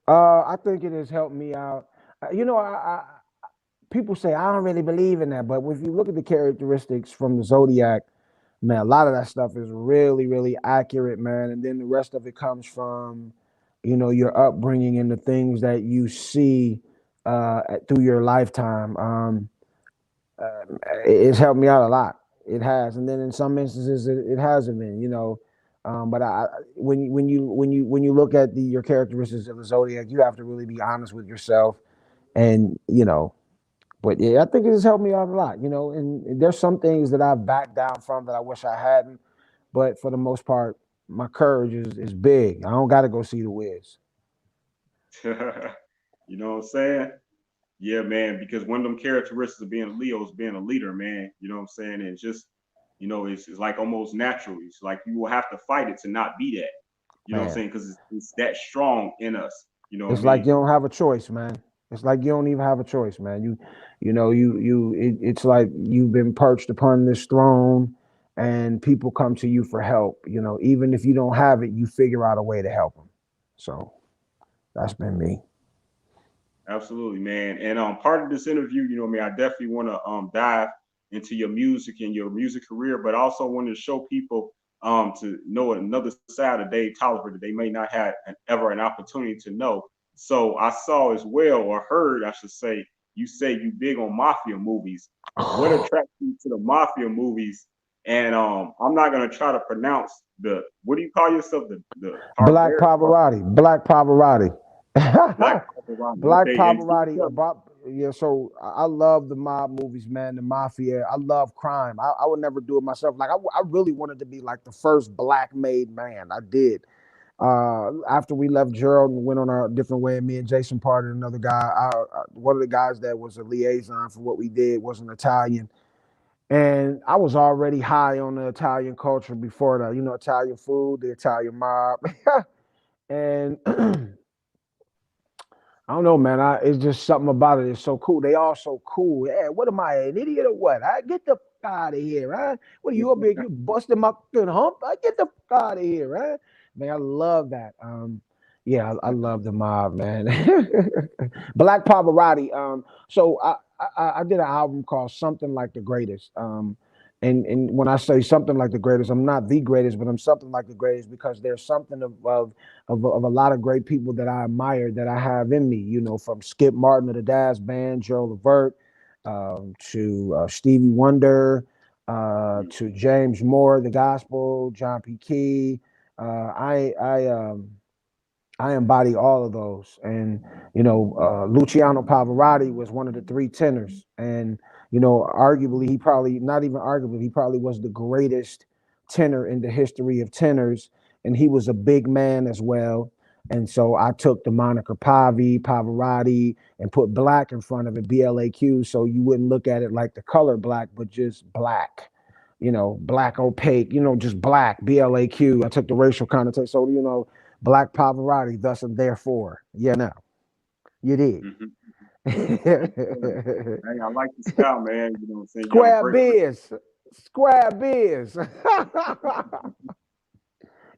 I think it has helped me out. You know, people say I don't really believe in that, but if you look at the characteristics from the zodiac, man, a lot of that stuff is really, really accurate, man. And then the rest of it comes from, your upbringing and the things that you see through your lifetime. It's helped me out a lot. It has, and then in some instances, it hasn't been. But when you look at your characteristics of the zodiac, you have to really be honest with yourself, and But yeah, I think it has helped me out a lot. And there's some things that I've backed down from that I wish I hadn't, but for the most part, my courage is big. I don't got to go see the Wiz. You know what I'm saying? Yeah, man, because one of them characteristics of being a Leo is being a leader, man. You know what I'm saying? And it's just, it's like almost natural. It's like you will have to fight it to not be that. You know what I'm Man, saying? Because it's that strong in us. You know what I it's like mean? you don't have a choice, man. It's like you don't even have a choice, man. It's like you've been perched upon this throne, and people come to you for help. Even if you don't have it, you figure out a way to help them. So that's been me. Absolutely, man. And part of this interview, you know what I mean, I definitely want to dive into your music and your music career, but also wanted to show people to know another side of Dave Tolliver that they may not have ever an opportunity to know. So I saw as well, or heard, I should say you big on mafia movies. What attracts you to the mafia movies? And I'm not gonna try to pronounce the, what do you call yourself? The Black Parver, Pavarotti. Black Pavarotti. Black Pavarotti. Black Okay, and Pavarotti about, yeah. So I love the mob movies, man. The mafia. I love crime. I would never do it myself. Like I really wanted to be like the first black made man. I did. After we left Gerald and went on our different way, and me and Jason parted, another guy, one of the guys that was a liaison for what we did was an Italian. And I was already high on the Italian culture before that, Italian food, the Italian mob. And I don't know, man. It's just something about it. It's so cool. They all so cool. Yeah, what am I, an idiot or what? I get the fuck out of here, right? What are you up here? You busting my fucking hump? I get the fuck out of here, right? Man, I love that. Yeah, I love the mob, man. Black Pavarotti. So I did an album called Something Like the Greatest. And when I say something like the greatest, I'm not the greatest, but I'm something like the greatest because there's something of a lot of great people that I admire that I have in me, from Skip Martin of the Daz Band, Joe Levert, to Stevie Wonder, to James Moore, the Gospel, John P. Key. I embody all of those. And, Luciano Pavarotti was one of the three tenors. And, arguably, he probably, not even arguably, he probably was the greatest tenor in the history of tenors. And he was a big man as well. And so I took the moniker Pavarotti, and put black in front of it, BLAQ, so you wouldn't look at it like the color black, but just black. Black opaque, just black, BLAQ. I took the racial connotation. So, Black Pavarotti, thus and therefore. Yeah, no, you did. Mm-hmm. Hey, I like the style, man. You know what I'm saying? You got a Square great. biz. Square biz.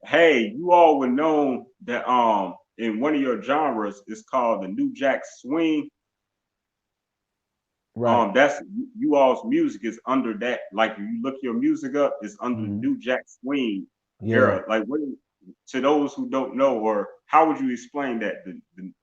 Hey, you all would know that in one of your genres it's called the New Jack Swing. Right. That's you all's music is under that. Like if you look your music up, it's under the Mhm. New Jack Swing Yeah. era. Like what, to those who don't know, or how would you explain that?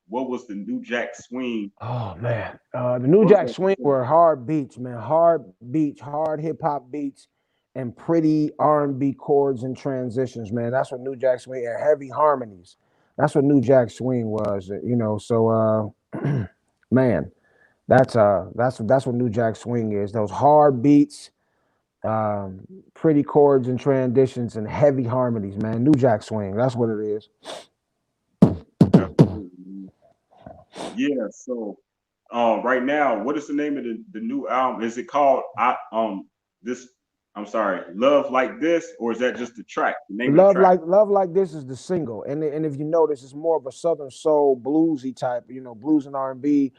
What was the New Jack Swing? Oh man, the New What was Jack that? Swing were hard beats, man. Hard beats, hard hip hop beats, and pretty R&B chords and transitions, man. That's what New Jack Swing and heavy harmonies. That's what New Jack Swing was, So, man, that's what New Jack Swing is. Those hard beats, um, pretty chords and transitions, and heavy harmonies, man. New Jack Swing. That's what it is. Absolutely. Yeah. So, right now, what is the name of the new album? Is it called this? I'm sorry, Love Like This, or is that just the track, the name of the track? Love Like This is the single, and if you notice, it's more of a Southern soul bluesy type, blues and R&B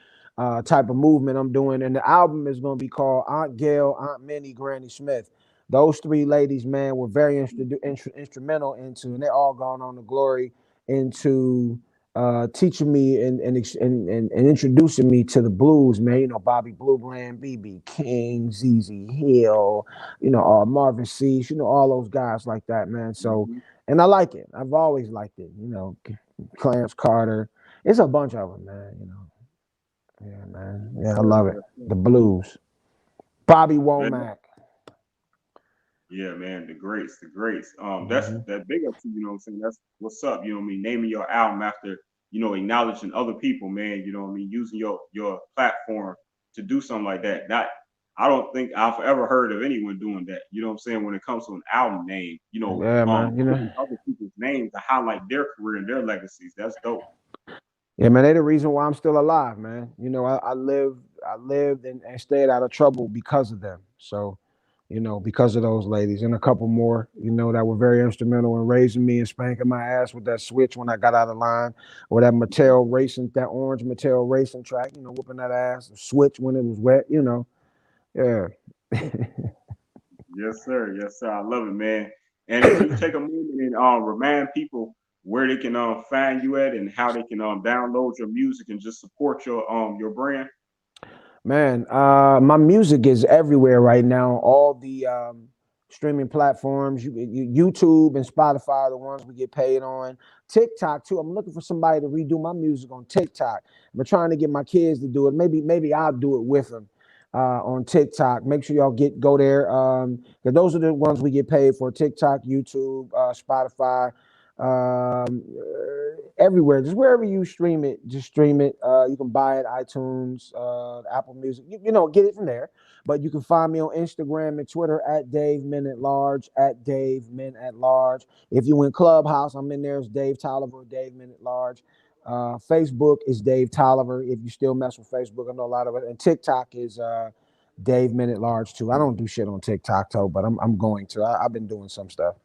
type of movement I'm doing. And the album is going to be called Aunt Gail, Aunt Minnie, Granny Smith. Those three ladies, man, were very instrumental into, and they're all gone on to glory, into teaching me and introducing me to the blues, man. Bobby Blue Bland, BB King, ZZ Hill, Marvin Cease, all those guys like that, man. So, and I like it. I've always liked it. Clarence Carter. It's a bunch of them, man. Yeah, man. Yeah, I love it. The blues. Bobby Womack. Yeah, man, the greats. That's that big up to you, what I'm saying? That's what's up, you know what I mean? Naming your album after, acknowledging other people, man, you know what I mean, using your platform to do something like that. I don't think I've ever heard of anyone doing that, you know what I'm saying, when it comes to an album name, Yeah, man, other people's names to highlight their career and their legacies. That's dope. Yeah, man, they're the reason why I'm still alive, man. I lived and stayed out of trouble because of them. So, because of those ladies and a couple more, that were very instrumental in raising me and spanking my ass with that switch when I got out of line, or that that orange Mattel racing track, whooping that ass, the switch when it was wet, Yeah. Yes, sir. Yes, sir. I love it, man. And can you take a moment and remind people where they can find you at and how they can download your music and just support your brand? Man, my music is everywhere right now. All the streaming platforms, YouTube and Spotify are the ones we get paid on. TikTok too. I'm looking for somebody to redo my music on TikTok. I'm trying to get my kids to do it. Maybe I'll do it with them on TikTok. Make sure y'all go there. Because those are the ones we get paid for: TikTok, YouTube, Spotify. Everywhere, just wherever you stream it, just stream it. You can buy it, iTunes, Apple Music, get it from there. But you can find me on Instagram and Twitter at Dave Men at Large, at Dave Men at Large. If you in Clubhouse, I'm in there as Dave Tolliver, Dave Men at Large. Facebook is Dave Tolliver. If you still mess with Facebook, I know a lot of it. And TikTok is Dave Men at Large too. I don't do shit on TikTok though, but I'm going to. I've been doing some stuff.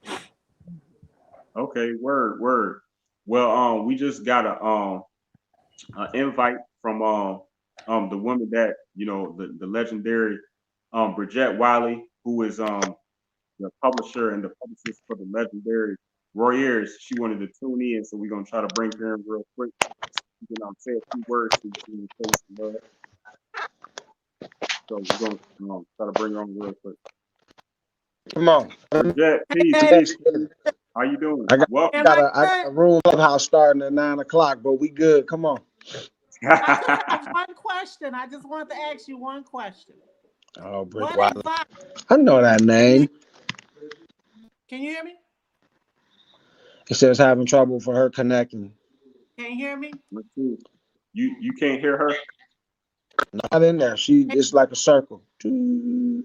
Okay, word. Well, we just got an invite from the woman that the legendary Brigette Wiley, who is the publisher and the publicist for the legendary Royers. She wanted to tune in, so we're gonna try to bring her in real quick. You can say a few words to say some love. So we're gonna try to bring her on real quick. Come on, Brigette, peace. How you doing? I got a room Clubhouse starting at 9:00, but we good. Come on. I just have one question. I just want to ask you one question. Oh, Brigette Wiley. I know that name. Can you hear me? It says having trouble for her connecting. Can you hear me? Let's see. You can't hear her? Not in there. It's like a circle. The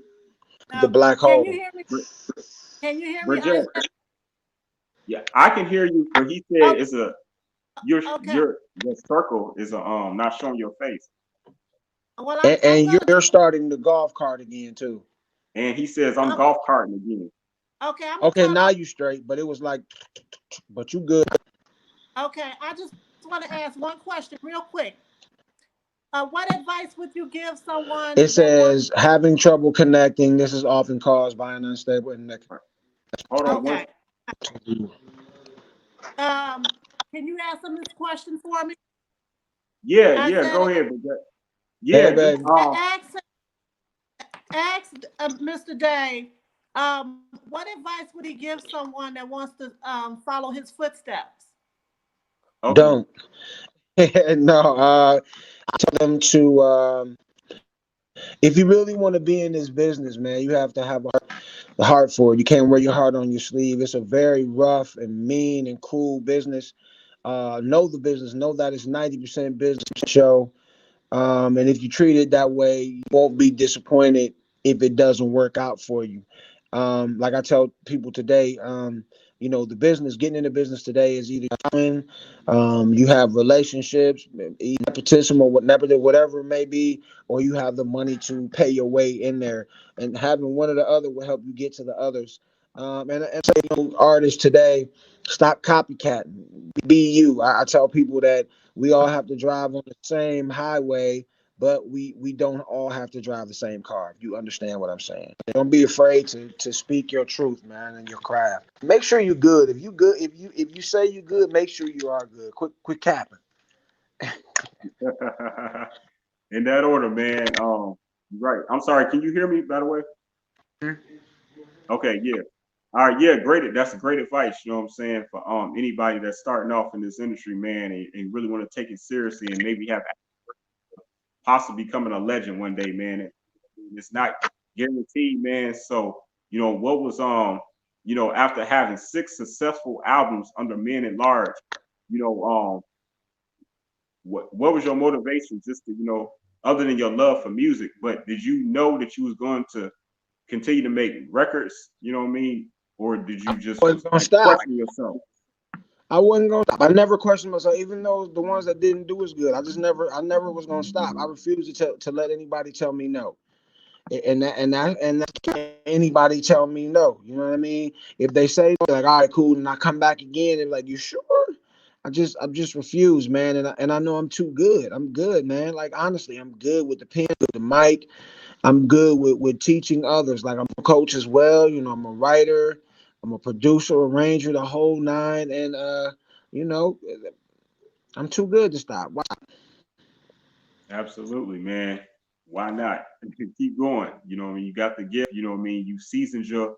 black hole. Can you hear me? Can you hear Brigette. me? Yeah, I can hear you, but he said it's your circle is not showing your face. Well, you're starting the golf cart again too. And he says I'm golf carting again. Okay. Now you straight, but it was like, but you good. Okay, I just want to ask one question real quick. What advice would you give someone? It says having trouble connecting. This is often caused by an unstable connection. Hold on. Okay. Can you answer this question for me? Yeah. Go ahead, Brigette. Yeah, baby. Ask Mr. Dave. What advice would he give someone that wants to follow his footsteps? Okay. Don't. No. I tell them to. If you really want to be in this business, man, you have to have the heart for it. You can't wear your heart on your sleeve. It's a very rough and mean and cruel business. Know the business. Know that it's 90% business show. And if you treat it that way, you won't be disappointed if it doesn't work out for you. Like I tell people today, You know, the business, getting into business today is either you have relationships, nepotism, or whatever it may be, or you have the money to pay your way in there. And having one or the other will help you get to the others. And so, artists today, stop copycatting. Be you. I tell people that we all have to drive on the same highway, but we don't all have to drive the same car. If you understand what I'm saying, don't be afraid to speak your truth, man, and your craft. Make sure you're good. If you good, if you say you good, make sure you are good. Quit capping. In that order, man. Right. I'm sorry. Can you hear me, by the way? Okay. Yeah. All right. Yeah. Great. That's a great advice. You know what I'm saying, for anybody that's starting off in this industry, man, and really want to take it seriously and maybe have possibly becoming a legend one day, man. It's not guaranteed, man. So, what was after having 6 successful albums under Men at Large, you know, what was your motivation, just to, other than your love for music, but did you know that you was going to continue to make records, you know what I mean? Or did you just wasn't gonna stop. question yourself? I wasn't gonna stop. I never questioned myself, even though the ones that didn't do as good. I never was gonna stop. I refused to let anybody tell me no. And anybody tell me no. You know what I mean? If they say like, all right, cool, and I come back again, and like, you sure? I just refuse, man. And I know I'm too good. I'm good, man. Like, honestly, I'm good with the pen, with the mic. I'm good with teaching others. Like, I'm a coach as well. I'm a writer. I'm a producer, arranger, the whole nine. And you know, I'm too good to stop. Why? Absolutely, man. Why not? Keep going. You know what I mean? You got the gift, you know what I mean? You seasoned your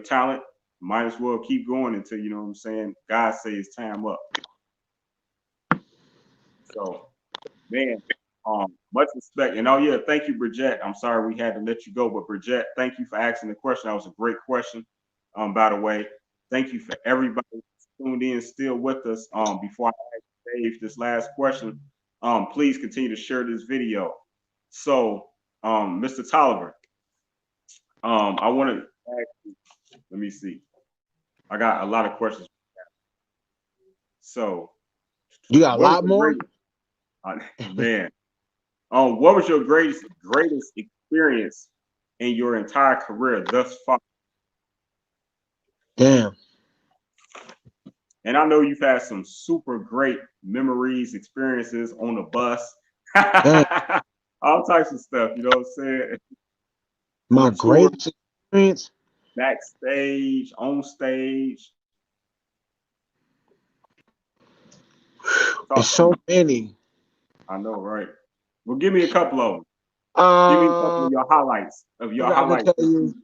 talent. Might as well keep going until, you know what I'm saying, God says time up. So, man, much respect. And oh yeah, thank you, Brigette. I'm sorry we had to let you go, but Brigette, thank you for asking the question. That was a great question. By the way, thank you for everybody tuned in still with us. Before I ask Dave this last question, please continue to share this video. So, Mr. Tolliver, I want to ask you, let me see. I got a lot of questions. So, You got a what was lot the more? man? What was your greatest experience in your entire career thus far? Damn. And I know you've had some super great memories, experiences on the bus, all types of stuff. You know what I'm saying? My On tour, greatest experience. backstage, on stage. It's Talk to so me. many. I know, right? Well, give me a couple of them. Give me a couple of your highlights of your I can highlights. tell you,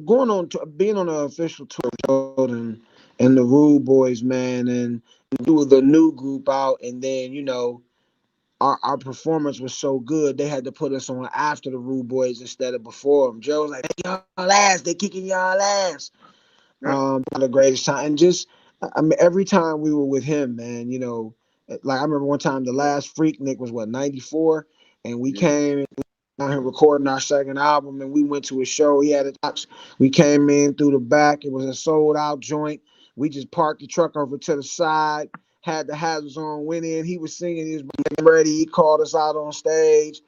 going on to being on an official tour and the Rude Boys, man, and do the new group out, and then our performance was so good they had to put us on after the Rude Boys instead of before them. Joe was like, "They y'all ass, they kicking y'all ass." Yeah. The greatest time, and just I mean, every time we were with him, man, like I remember one time the last Freaknik was what, 94, and we came out here recording our second album, and we went to a show. He had a we came in through the back. It was a sold out joint. We just parked the truck over to the side, had the hazards on, went in. He was singing, he was ready. He called us out on stage,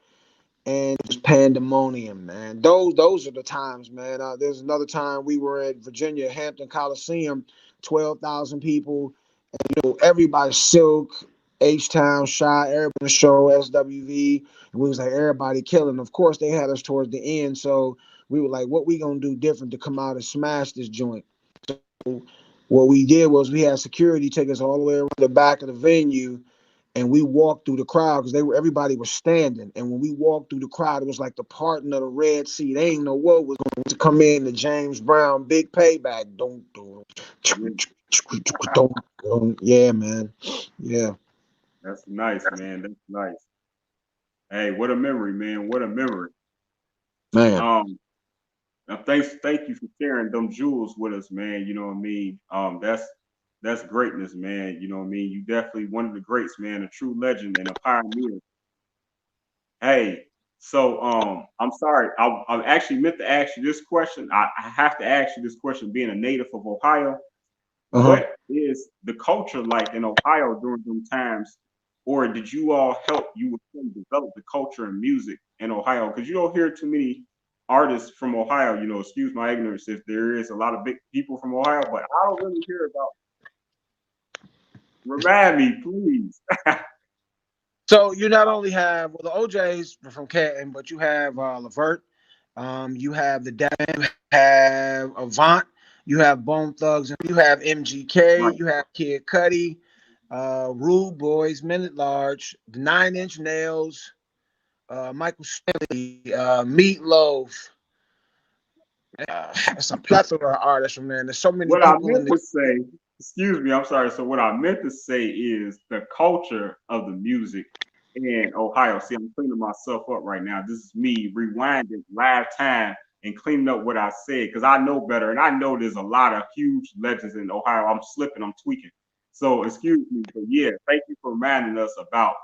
and just pandemonium, man. Those are the times, man. There's another time we were at Virginia Hampton Coliseum, 12,000 people. Everybody, Silk, H-Town, Shy, everybody show, SWV, and we was like, everybody killing. Of course, they had us towards the end, so we were like, what we gonna do different to come out and smash this joint? So what we did was we had security take us all the way around the back of the venue, and we walked through the crowd because everybody was standing. And when we walked through the crowd, it was like the parting of the Red Sea. They ain't know what was going to come in. The James Brown Big Payback. Yeah, man. Yeah. That's nice, man. That's nice. Hey, what a memory, man. What a memory. Man. Thank you for sharing them jewels with us, man. You know what I mean? That's greatness, man. You know what I mean? You definitely one of the greats, man, a true legend and a pioneer. Hey, so I'm sorry. I actually meant to ask you this question. I have to ask you this question, being a native of Ohio. What is the culture like in Ohio during them times? Or did you all help you develop the culture and music in Ohio? Because you don't hear too many artists from Ohio, excuse my ignorance if there is a lot of big people from Ohio, but I don't really hear about. Remind me, please. So you not only have the OJs from Canton, but you have Levert, you have the Dam, you have Avant, you have Bone Thugs, and you have MGK, Right. you have Kid Cudi, Rude Boys, Men at Large, the 9 Inch Nails, Michael Stanley, Meatloaf. It's a plethora of artists from there, and there's so many What I people in meant the. to say, excuse me, I'm sorry. So what I meant to say is the culture of the music in Ohio. See, I'm cleaning myself up right now. This is me rewinding live time and cleaning up what I said because I know better, and I know there's a lot of huge legends in Ohio. I'm slipping, I'm tweaking. So excuse me, but yeah, thank you for reminding us about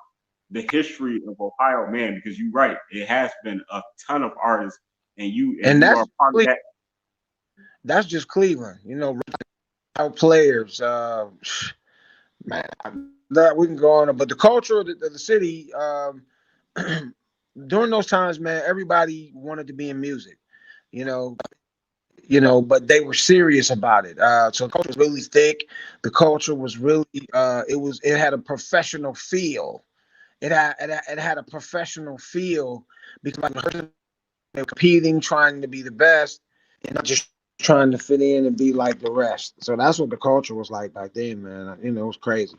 the history of Ohio, man, because you're right. It has been a ton of artists, and you And are part of that. that's just Cleveland, players. Man, that we can go on, but the culture of the city, during those times, man, everybody wanted to be in music, you know, but they were serious about it. So the culture was really thick. The culture was really, it had a professional feel. It had a professional feel because they were competing, trying to be the best, and not just trying to fit in and be like the rest. So that's what the culture was like back then, man. It was crazy.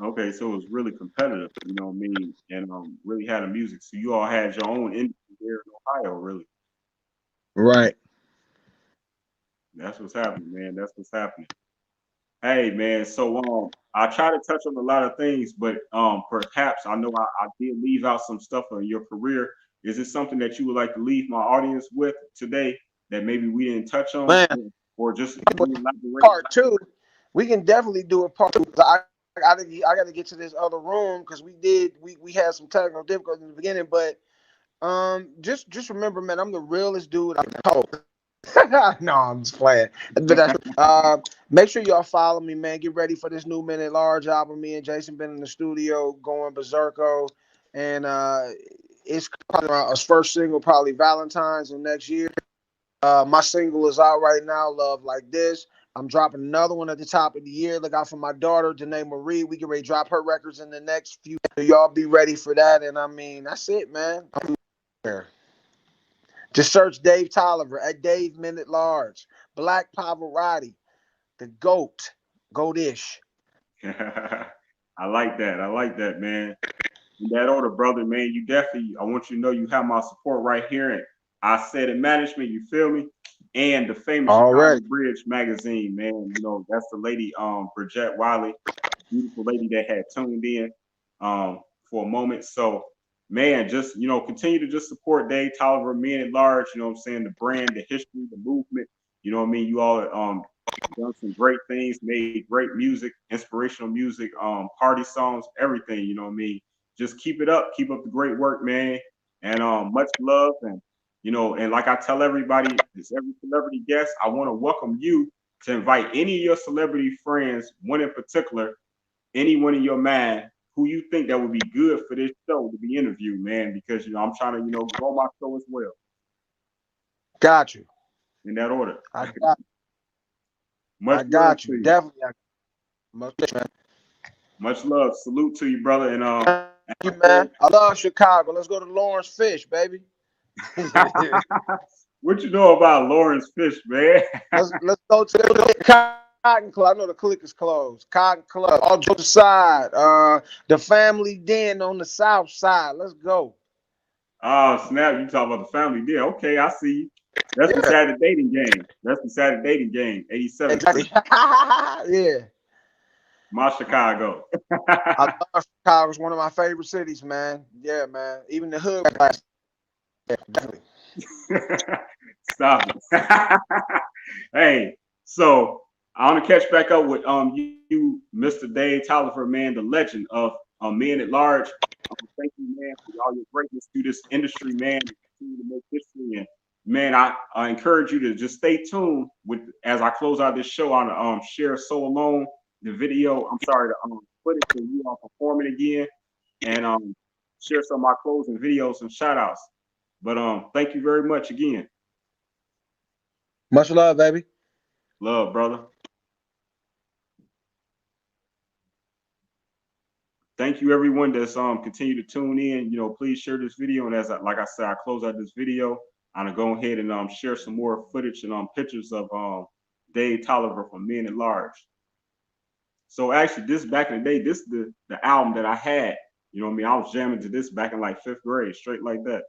Okay, so it was really competitive, what I mean, and really had a music. So you all had your own industry here in Ohio, really. Right. That's what's happening, man. That's what's happening. Hey, man. So I try to touch on a lot of things, but perhaps I know I did leave out some stuff on your career. Is it something that you would like to leave my audience with today that maybe we didn't touch on, Man, or just elaborate? part two, we can definitely do a part two. I got to get to this other room because we had some technical difficulties in the beginning, but just remember, man, I'm the realest dude I know. No, I'm just playing. But make sure y'all follow me, man. Get ready for this new Men at Large album. Me and Jason been in the studio going berserko, and it's probably our first single, probably Valentine's of next year. My single is out right now, Love Like This. I'm dropping another one at the top of the year. Look out for my daughter, Danae Marie. We get ready to drop her records in the next few. Y'all be ready for that. And I mean, that's it, man. I'm there. Just search Dave Tolliver at Dave Men at Large. Blaq Pavarotti, the GOAT. Goatish. I like that. I like that, man. In that order, brother, man, you definitely, I want you to know you have my support right here. And I said in management, you feel me? And the famous All Chicago right. Bridge magazine, man. That's the lady, Brigette Wiley, beautiful lady that had tuned in for a moment. So, man, just continue to just support Dave Tolliver, men at large, what I'm saying, the brand, the history, the movement. You know what I mean? You all done some great things, made great music, inspirational music, party songs, everything, you know what I mean? Just keep it up, keep up the great work, man. And much love. And and like I tell everybody, this every celebrity guest, I want to welcome you to invite any of your celebrity friends, one in particular, anyone in your mind who you think that would be good for this show to be interviewed, man, because I'm trying to, grow my show as well. Got you. In that order. I Much love got to you. you. Definitely. Man. Much love. Salute to you, brother. And Thank you, man. I love Chicago. Let's go to Lawrence Fish, baby. what you know about Lawrence Fish, man? let's go to the Cotton Club. I know the click is closed. Cotton Club. All jokes aside, the Family Den on the South Side. Let's go. Oh, snap. You talk about the family deal. Okay, I see you. That's beside the dating game. That's beside the dating game. 87th Exactly. Street. Yeah. My Chicago. I love Chicago. It's one of my favorite cities, man. Yeah, man. Even the hood. Yeah, definitely. Stop it. Hey, so I want to catch back up with you, Mr. Dave Tolliver, man, the legend of Men at Large. Thank you, man, for all your greatness through this industry, man. And continue to make history and man, I encourage you to just stay tuned with as I close out this show. I'll share So Alone, the video. I'm sorry, the footage of you all performing again, and share some of my closing videos and shout outs. But thank you very much again. Much love, baby. Love, brother. Thank you, everyone that's continue to tune in. You know, please share this video. And like I said, I close out this video. I'm gonna go ahead and share some more footage and pictures of Dave Tolliver from Men at Large. So actually, this back in the day, this is the album that I had. You know what I mean? I was jamming to this back in like 5th grade, straight like that.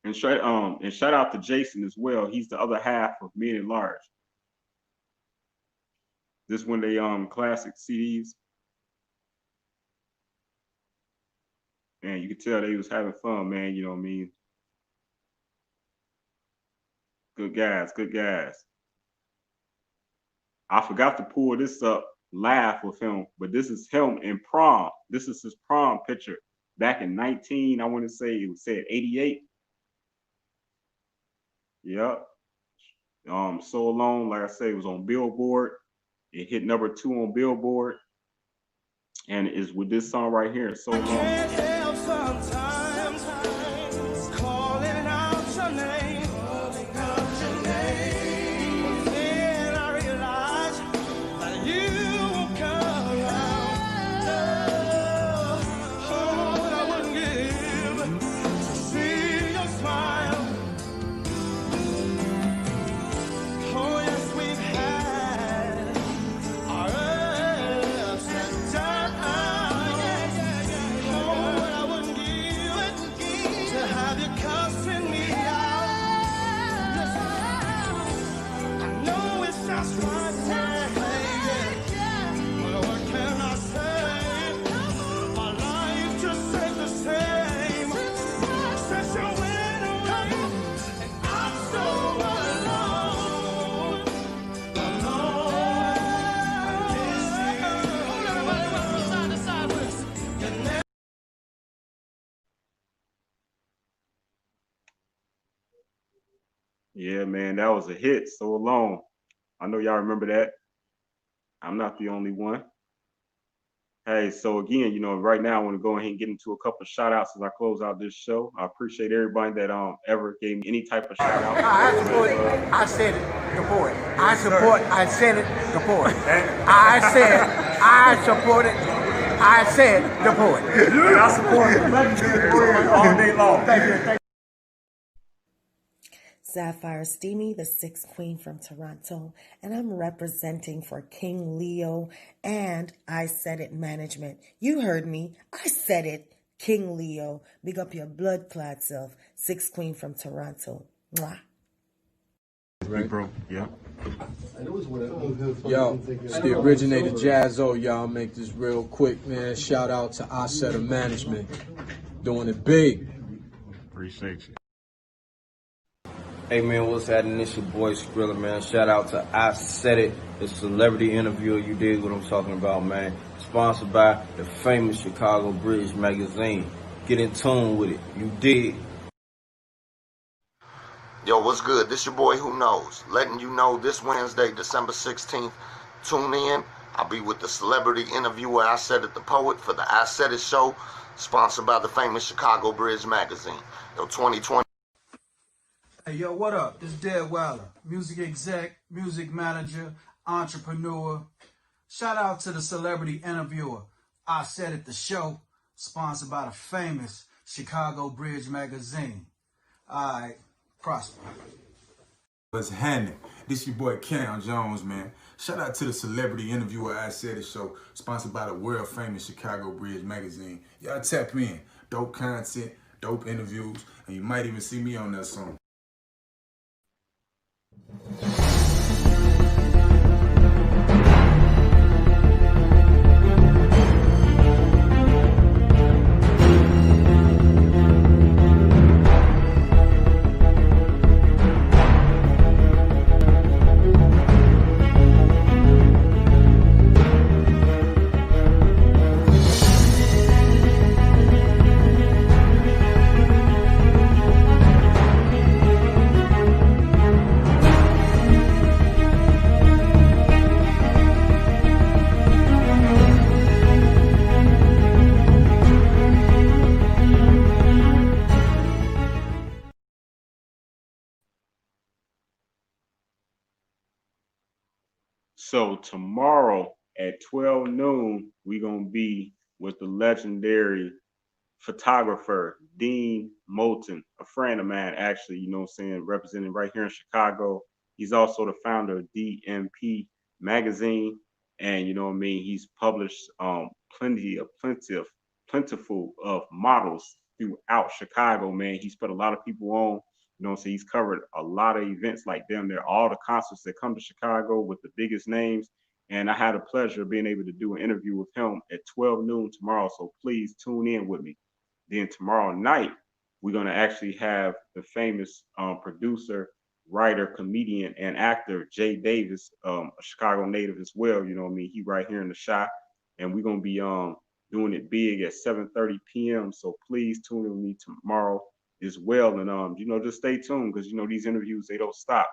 And shout out to Jason as well. He's the other half of Men at Large. This one they classic CDs. Man, you could tell they was having fun, man. You know what I mean? Good guys, good guys. I forgot to pull this up live with him, but this is him in prom. This is his prom picture back in I want to say it was said 88. Yep. So Alone, like I say, it was on Billboard. It hit number 2 on Billboard. And it's with this song right here, So Alone. Can't help sometimes calling out your name, Then I realize that you will come around. Oh, what I wouldn't give to see your smile. Oh, yes, we've had our ups and downs. Yeah, man, that was a hit, So Alone. I know y'all remember that. I'm not the only one. Hey, so again, you know, right now I want to go ahead and get into a couple of shout outs as I close out this show. I appreciate everybody that ever gave me any type of shout out. I support it. I said it. Deport. I support. I said it. Deport. I said. I support it. I said deport. I support it all day long. Thank you. Thank you. Sapphire Steamy, the 6th Queen from Toronto, and I'm representing for King Leo and I Said It Management. You heard me. I said it. King Leo. Big up your blood-clad self. 6th Queen from Toronto. Mwah. Right, bro. Yeah. Yo, it's the originator Jazzo, y'all. Make this real quick, man. Shout out to I Said It Management. Doing it big. Appreciate you. Hey man, what's happening? It's your boy Skrilla, man. Shout out to I Said It, the celebrity interviewer. You dig what I'm talking about, man. Sponsored by the famous Chicago British magazine. Get in tune with it. You dig. Yo, what's good? This your boy Who Knows. Letting you know this Wednesday, December 16th, tune in. I'll be with the celebrity interviewer I Said It the Poet for the I Said It show, sponsored by the famous Chicago British magazine. Yo, 2020. Hey, yo, what up? This is Brigette Wiley, music exec, music manager, entrepreneur. Shout out to the celebrity interviewer. I Said It the show, sponsored by the famous Chicago Bridge magazine. All right, prosper. What's happening? This your boy Cam Jones, man. Shout out to the celebrity interviewer I Said It show, sponsored by the world famous Chicago Bridge magazine. Y'all tap in. Dope content, dope interviews, and you might even see me on that song. So tomorrow at 12 noon, we're going to be with the legendary photographer, Dean Moulton, a friend of mine, actually, you know what I'm saying, representing right here in Chicago. He's also the founder of DMP magazine. And you know what I mean? He's published plentiful of models throughout Chicago, man. He's put a lot of people on. You know what I'm saying? He's covered a lot of events like them. They're all the concerts that come to Chicago with the biggest names. And I had a pleasure of being able to do an interview with him at 12 noon tomorrow. So please tune in with me. Then tomorrow night, we're going to actually have the famous producer, writer, comedian, and actor, Jay Davis, a Chicago native as well. You know what I mean? He right here in the shop. And we're going to be doing it big at 7:30 p.m. So please tune in with me tomorrow as well. And, you know, just stay tuned because, you know, these interviews, they don't stop.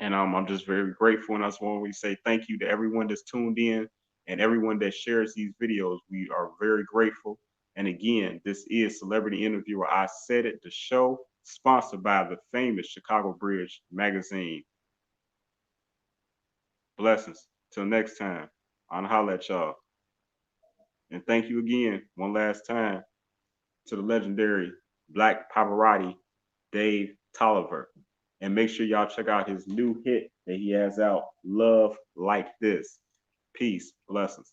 And I'm just very grateful. And I just want to say thank you to everyone that's tuned in and everyone that shares these videos. We are very grateful. And again, this is Celebrity Interviewer. I Said It, the show sponsored by the famous Chicago Bridge magazine. Blessings. Till next time. I'll holler at y'all. And thank you again, one last time, to the legendary Blaq Pavarotti, Dave Tolliver. And make sure y'all check out his new hit that he has out, Love Like This. Peace. Blessings.